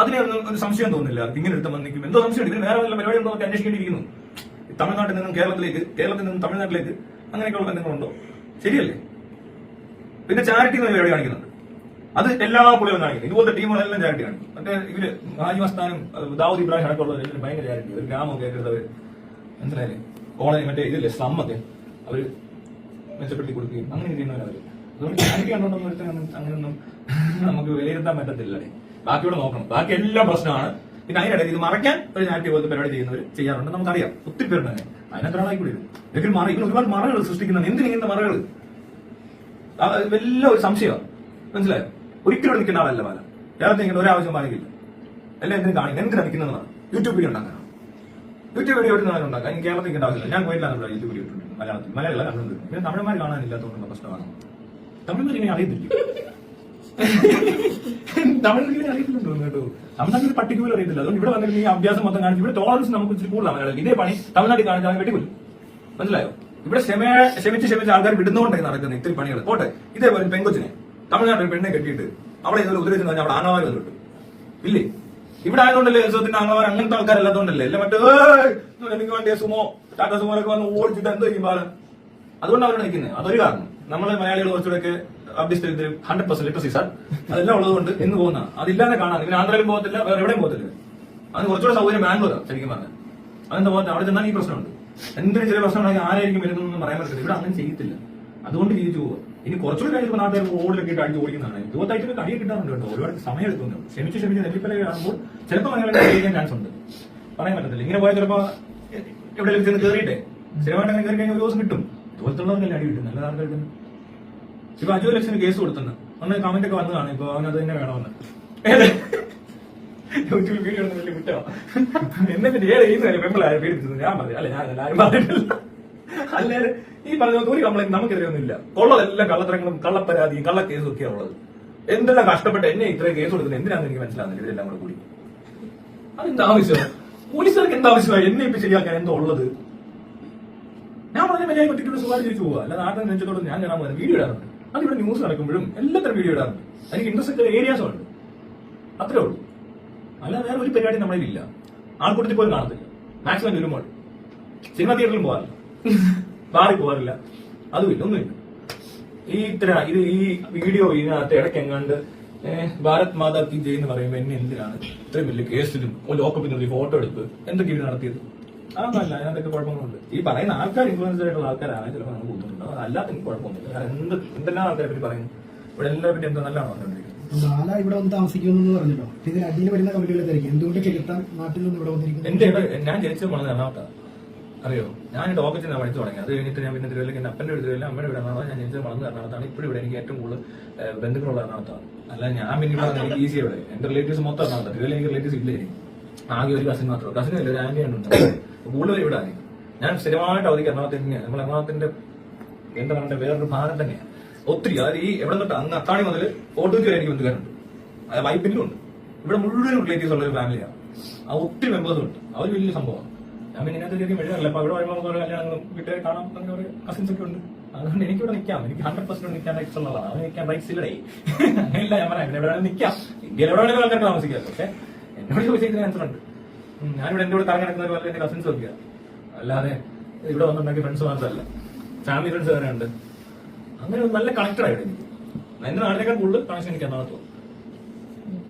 അതിനെ ഒരു സംശയം തോന്നുന്നില്ല. ഇങ്ങനെ എടുത്ത് നിൽക്കും എന്തോ സംശയം. ഇതിന് വേറെ വല്ല പരിപാടി ഉണ്ടോ ഒക്കെ അന്വേഷിക്കേണ്ടിയിരിക്കുന്നു. തമിഴ്നാട്ടിൽ നിന്നും കേരളത്തിലേക്ക്, കേരളത്തിൽ നിന്നും തമിഴ്നാട്ടിലേക്ക് അങ്ങനെയൊക്കെയുള്ള ബന്ധങ്ങളുണ്ടോ? ശരിയല്ലേ? പിന്നെ ചാരിറ്റി എന്ന പരിപാടി കാണിക്കുന്നുണ്ട്. അത് എല്ലാ പുള്ളികളും കാണിക്കുന്നത്. ഇതുപോലത്തെ ടീമുകളെല്ലാം ചാരിറ്റി കാണിക്കും. മറ്റേ ഇവര് ഹാജി മസ്താനും ദാവൂദ് ഇബ്രാഹിം അടക്കമുള്ള ഭയങ്കര ചാരിറ്റി. ഒരു ഗ്രാമമൊക്കെ ആയിട്ട് മനസ്സിലായില്ലേ? കോളനി മറ്റേ ഇതില്ലേ സ്ലമ്മൊക്കെ അവര് മെച്ചപ്പെടുത്തി കൊടുക്കുകയും അങ്ങനെ ചെയ്യുന്നവരവര്. അതുകൊണ്ട് ചാരിറ്റി കണ്ടോണ്ടൊന്നും അങ്ങനെയൊന്നും നമുക്ക് വിലയിരുത്താൻ പറ്റത്തില്ല. ബാക്കിയോടെ നോക്കണം. ബാക്കി എല്ലാം പ്രശ്നമാണ്. പിന്നെ അതിനിടയിൽ ഇത് മറയ്ക്കാൻ ഒരു ചാരിറ്റി പോലത്തെ പരിപാടി ചെയ്യുന്നവർ ചെയ്യാറുണ്ട്. നമുക്കറിയാം ഒത്തിരി പേരുണ്ട് അങ്ങനെ. അതിനകത്തൊരാളായിക്കൂടി ഇവർ ഒരുപാട് മറകൾ സൃഷ്ടിക്കുന്നതാണ്. എന്തിനിങ്ങനത്തെ മറകൾ? വലിയ ഒരു സംശയമാണ്. മനസ്സിലായോ? ഒരിക്കലും നിൽക്കുന്ന ആളല്ല ബാല. കേരളത്തിൽ ഇങ്ങനെ ഒരാവശ്യം പാലിക്കില്ല. എല്ലാം എന്തിനും കാണിക്കും. എന്തിനാ നിൽക്കുന്നതാണ്? യൂട്യൂബ് വീഡിയോ ഉണ്ടാക്കണം. യൂട്യൂബ് വീഡിയോ എടുത്ത് ഉണ്ടാക്കാം. എനിക്ക് കേരളത്തിൽ നിൽക്കേണ്ട ആവശ്യമില്ല. ഞാൻ പോയിട്ടില്ല യൂട്യൂബ് വീഡിയോ ഇട്ടിട്ടുണ്ട്. മലയാളത്തിൽ മലയാളം കണ്ടുണ്ട്. പിന്നെ തമിഴന്മാർ കാണാനില്ലാത്തതുകൊണ്ടുള്ള പ്രശ്നമാണ്. തമിഴ്നാട്ടിൽ ഇങ്ങനെ അറിയത്തില്ല. തമിഴ്നാട്ടിൽ അറിയത്തില്ലെന്ന് തോന്നുന്നു കേട്ടോ. തമിഴ്നാട്ടിൽ പട്ടിക്ക് പോലും അറിയത്തില്ല. അതുകൊണ്ട് ഇവിടെ വന്നിട്ട് ഈ അഭ്യാസം മൊത്തം കാണിച്ചു. ഇവിടെ ടോളറൻസ് നമുക്ക് ഇച്ചിരി കൂടുതലാണ് മലയാളം. ഇതേ പണി തമിഴ്നാട്ടിൽ കാണിച്ചാൽ വെട്ടിക്കൊല്ലും. മനസ്സിലായോ? ഇവിടെ ക്ഷമിച്ച് ആൾക്കാർ വിടുന്നോണ്ടായി നടക്കുന്നത് ഇത്തിരി പണികൾ. പോട്ടെ, ഇതേപോലെ പെങ്കൊച്ചിനെ തമിഴ്നാട്ടിൽ പെണ്ണെ കെട്ടിയിട്ട് അവിടെ ഇതുപോലെ ഉപദ്രവിച്ചു കഴിഞ്ഞാൽ അവിടെ ആംഗ്ലമാർ വന്നിട്ടു ഇല്ലേ? ഇവിടെ ആയതുകൊണ്ടല്ലേ ഉത്സവത്തിന്റെ ആംഗ്ലമാർ അങ്ങനത്തെ ആൾക്കാരല്ലാത്തതുകൊണ്ടല്ലേ? അല്ലെ മറ്റേ എനിക്ക് വേണ്ടിയ സുമോ ടാറ്റ സുമോലൊക്കെ വന്ന് ഓടിച്ചിട്ട് എന്തോ ചെയ്യും പാലം. അതുകൊണ്ട് അവരോട് നിൽക്കുന്നത്. അതൊരു കാരണം. നമ്മളെ മലയാളികൾ കുറച്ചുകൂടെയൊക്കെ അഭ്യസ്തര 100% ലിറ്ററസി സാർ അതെല്ലാം ഉള്ളതുകൊണ്ട് ഇന്ന് പോകുന്ന അതില്ലാതെ കാണാൻ ഇവര് ആന്ധ്രയിലും പോകത്തില്ല, വേറെ എവിടെയും പോകത്തില്ല. അതിന് കുറച്ചുകൂടെ സൗകര്യം ബാംഗ്ലൂരാ ശരിക്കും പറഞ്ഞാൽ. അതെന്താ പോകത്തില്ല, അവിടെ ചെന്നാൽ ഈ പ്രശ്നമുണ്ട്. എന്തിനും ചെറിയ പ്രശ്നമുണ്ടെങ്കിൽ ആരായിരിക്കും വരുന്നതെന്ന് പറയാൻ പറ്റില്ല. ഇവിടെ അങ്ങനെ ചെയ്യത്തില്ല. അതുകൊണ്ട് ജീവിച്ചു പോകുക. ഇനി കുറച്ചുകൂടി കഴിഞ്ഞപ്പോൾ നാട്ടുകാർ റോഡിലൊക്കെ ഇട്ട് അടിച്ച് ഓടിക്കുന്നതാണ്. ഇതുപോലത്തായിട്ട് കടിയെ കിട്ടാറുണ്ട് കേട്ടോ. ഒരുപാട് സമയം എടുക്കുന്നു. ക്ഷമിച്ച് നെല്ലിപ്പല കാണുമ്പോൾ ചിലപ്പോൾ മലയാളം കഴിക്കാൻ ചാൻസ് ഉണ്ട്. പറയാൻ പറ്റത്തില്ല. ഇങ്ങനെ പോയാൽ ചിലപ്പോൾ എവിടെയെങ്കിലും ചെന്ന് കയറിയിട്ടെ സ്ഥിരമായിട്ട് അങ്ങനെ കയറി കഴിഞ്ഞാൽ ഒരു ദിവസം കിട്ടും. ഇതുപോലത്തുള്ളവർക്കല്ലേ അടി കിട്ടും. നല്ല ആൾക്കാർ കിട്ടുന്നു. ഇപ്പൊ 5 ലക്ഷം കേസ് കൊടുത്തെന്ന് അന്ന് കമന്റ് ഒക്കെ വന്നതാണ്. ഇപ്പൊ അവനത് തന്നെ വേണമെന്ന് യൂട്യൂബ് വീഡിയോ വലിയ കുറ്റോ എന്നെ പറ്റി ഏറെ ചെയ്യുന്ന പെമ്പിളാരും പേടിച്ചത് ഞാൻ പറഞ്ഞു. അല്ല ഞാൻ ആരും പറഞ്ഞിട്ടില്ല. അല്ലേ ഈ പറഞ്ഞ ഒരു കംപ്ലൈന്റ് നമുക്കെതിരെ ഒന്നുമില്ല. കൊള്ളതെല്ലാം കള്ളത്തരങ്ങളും കള്ളപ്പരാതിയും കള്ളക്കേസും ഒക്കെയാണ് ഉള്ളത്. എന്തെല്ലാം കഷ്ടപ്പെട്ട് എന്നെ ഇത്രയും കേസ് കൊടുക്കുന്നത് എന്തിനാണെന്ന് എനിക്ക് മനസ്സിലാകുന്നില്ല. ഇവരെല്ലാം കൂടെ കൂടി അതെന്താ ആവശ്യം? പോലീസുകാർക്ക് എന്താ ആവശ്യമായി എന്നെ ഇപ്പൊ ശരിയാക്കാൻ എന്തോ ഉള്ളത്? ഞാൻ പറഞ്ഞ മര്യാദ പറ്റിയിട്ടുള്ള സുഖമായിട്ട് ചോദിച്ചു പോവുക. അല്ല നാട്ടിൽ നെഞ്ചത്തോട് ഞാൻ കാണാൻ പോകുന്നത് വീഡിയോ ഇടാറുണ്ട്. അതിവിടെ ന്യൂസ് നടക്കുമ്പോഴും എല്ലാത്തരം വീഡിയോ ഇടാറുണ്ട്. എനിക്ക് ഇൻട്രസ്റ്റ് ഏരിയാസും ഉണ്ട്. അത്രേ ഉള്ളൂ. അല്ല വേറെ ഒരു പരിപാടി നമ്മളിൽ ഇല്ല. ആൾക്കൂട്ടത്തിൽ പോലും കാണത്തില്ല. മാക്സിമം വരുമ്പോൾ സിനിമ തിയേറ്ററിലും പോകാറില്ല, ബാറിൽ പോകാറില്ല, അതുമില്ല, ഒന്നുമില്ല. ഇത് ഈ വീഡിയോ ഇതിനകത്ത് ഇടയ്ക്ക് എങ്ങാണ്ട് ഭാരത് മാതാ കി ജയ് എന്ന് പറയുമ്പോൾ എന്നെ എന്തിനാണ് ഇത്രയും വലിയ കേസിലും ലോക്കപ്പിനുള്ള ഫോട്ടോ എടുത്ത് എന്തൊക്കെ ഇത് നടത്തിയത്? അതൊന്നല്ല, അതിനകത്തൊക്കെ കുഴപ്പങ്ങളുണ്ട്. ഈ പറയുന്ന ആൾക്കാർ ഇൻഫ്ലുവൻസർ ആയിട്ടുള്ള ആൾക്കാരാണ് ചിലപ്പോൾ നമുക്ക് ബുദ്ധിമുട്ടുണ്ടാവും. അതല്ലാത്ത എനിക്ക് കുഴപ്പമൊന്നുമില്ല. കാരണം എന്തെല്ലാം ആൾക്കാരെ പറ്റി പറയുന്നു. ഇവിടെ എല്ലാവരെ പറ്റി എന്താ നല്ലതാണ് പറഞ്ഞിരിക്കുന്നത്. ബാല ഇവിടെ വന്ന് താമസിക്കുമെന്ന് പറഞ്ഞല്ലോ. ഇതിന് അടിയിൽ വരുന്ന കമ്മിറ്റികളെ തിരക്കി എന്തുകൊണ്ട് ചെലുത്താൻ നാട്ടിൽ നിന്ന് ഇവിടെ വന്നിരിക്കുന്നത്? ഞാൻ ജനിച്ചത് വളരെ എറണാകുളത്താണ്. അറിയോ? ഞാൻ ഡോക്ടറിനാണ് പഠിച്ചു തുടങ്ങി. അത് കഴിഞ്ഞിട്ട് ഞാൻ പിന്നെ തിരുവല്ലയ്ക്ക് എന്റെ അപ്പന്റെ തിരുവല്ല, അമ്മയുടെ വീട് എറണാകുളം. ഞാൻ ജനിച്ചത് വളർന്നത് എറണാകുളത്താണ്. ഇപ്പോഴും ഇവിടെ എനിക്ക് ഏറ്റവും കൂടുതൽ ബന്ധുക്കളുള്ള എറണാകുളത്താണ്. അല്ല ഞാൻ പിന്നെ ഇവിടെ എനിക്ക് ഈസി ഇവിടെ. എന്റെ റിലേറ്റീവ്സ് മൊത്തം എറണാകുളത്താണ്. തിരുവല്ല എനിക്ക് റിലേറ്റീവ്സ് ഇല്ലേ. ആകെ ഒരു കസിൻ മാത്രമേ. കസിൻ ഇല്ല, ഒരു ആന്റി ഉണ്ട്. കൂടുതൽ ഇവിടെ ആയി. ഞാൻ സ്ഥിരമായിട്ട് അവധിക്ക് എറണാകുളത്ത് തന്നെയാണ്. നമ്മൾ എറണാകുളത്തിന്റെ എന്താ പറയുക വേറൊരു ഭാഗം തന്നെയാണ്. ഒത്തിരി അതായത് ഈ എവിടെ തൊട്ട് അങ്ങ് അത്താണി മുതൽ ഓട്ടോയ്ക്ക് വരെ എനിക്ക് ബന്ധുക്കാരുണ്ട്. അത് വൈപ്പിലും ഉണ്ട്. ഇവിടെ മുഴുവൻ റിലേറ്റീവ്സ് ഉള്ള ഒരു ഫാമിലിയാണ്. ആ ഒത്തിരി മെമ്പേഴ്സും ഉണ്ട്. അവർ വലിയ സംഭവമാണ്. ഞാൻ പിന്നെ ഇതിനകത്ത് ശരിക്കും വഴിയല്ല. അപ്പൊ അവിടെ വരുമ്പോൾ നമുക്ക് കല്യാണം വീട്ടുകാരെ കാണാൻ അങ്ങനെ ഒരു കസിൻസ് ഒക്കെ ഉണ്ട്. അതുകൊണ്ട് എനിക്കിവിടെ നിൽക്കാം. എനിക്ക് 100% നിൽക്കാൻ റൈറ്റ്സ് ഉള്ളതാണ്. അത് നിൽക്കാൻ റൈറ്റ്സ് ഇല്ലേ അങ്ങനെയില്ല. ഞാൻ പറയാം എവിടെ വേണമെങ്കിൽ നിൽക്കാം. ഇന്ത്യയിൽ എവിടെ വേണമെങ്കിലും ആൾക്കാർക്ക് താമസിക്കാം. പക്ഷെ എന്നോട് ചോദിച്ചതിന് ആൻസർ ഉണ്ട്. ഞാനിവിടെ എന്റെ കൂടെ കറങ്ങി നടക്കുന്ന പോലെ എന്റെ കസിൻസ് ഒക്കെ. അല്ലാതെ ഇവിടെ വന്നിട്ടുണ്ടെങ്കിൽ ഫ്രണ്ട്സ് മാത്രമല്ല, ഫാമിലി ഫ്രണ്ട്സ് വരെ ഉണ്ട്. അങ്ങനെ നല്ല കണക്റ്റഡ് ആയിട്ട് എനിക്ക് എന്റെ നാട്ടിലേക്കാൾ കൂടുതൽ കണക്ഷൻ എനിക്ക് എറണാകുളത്ത്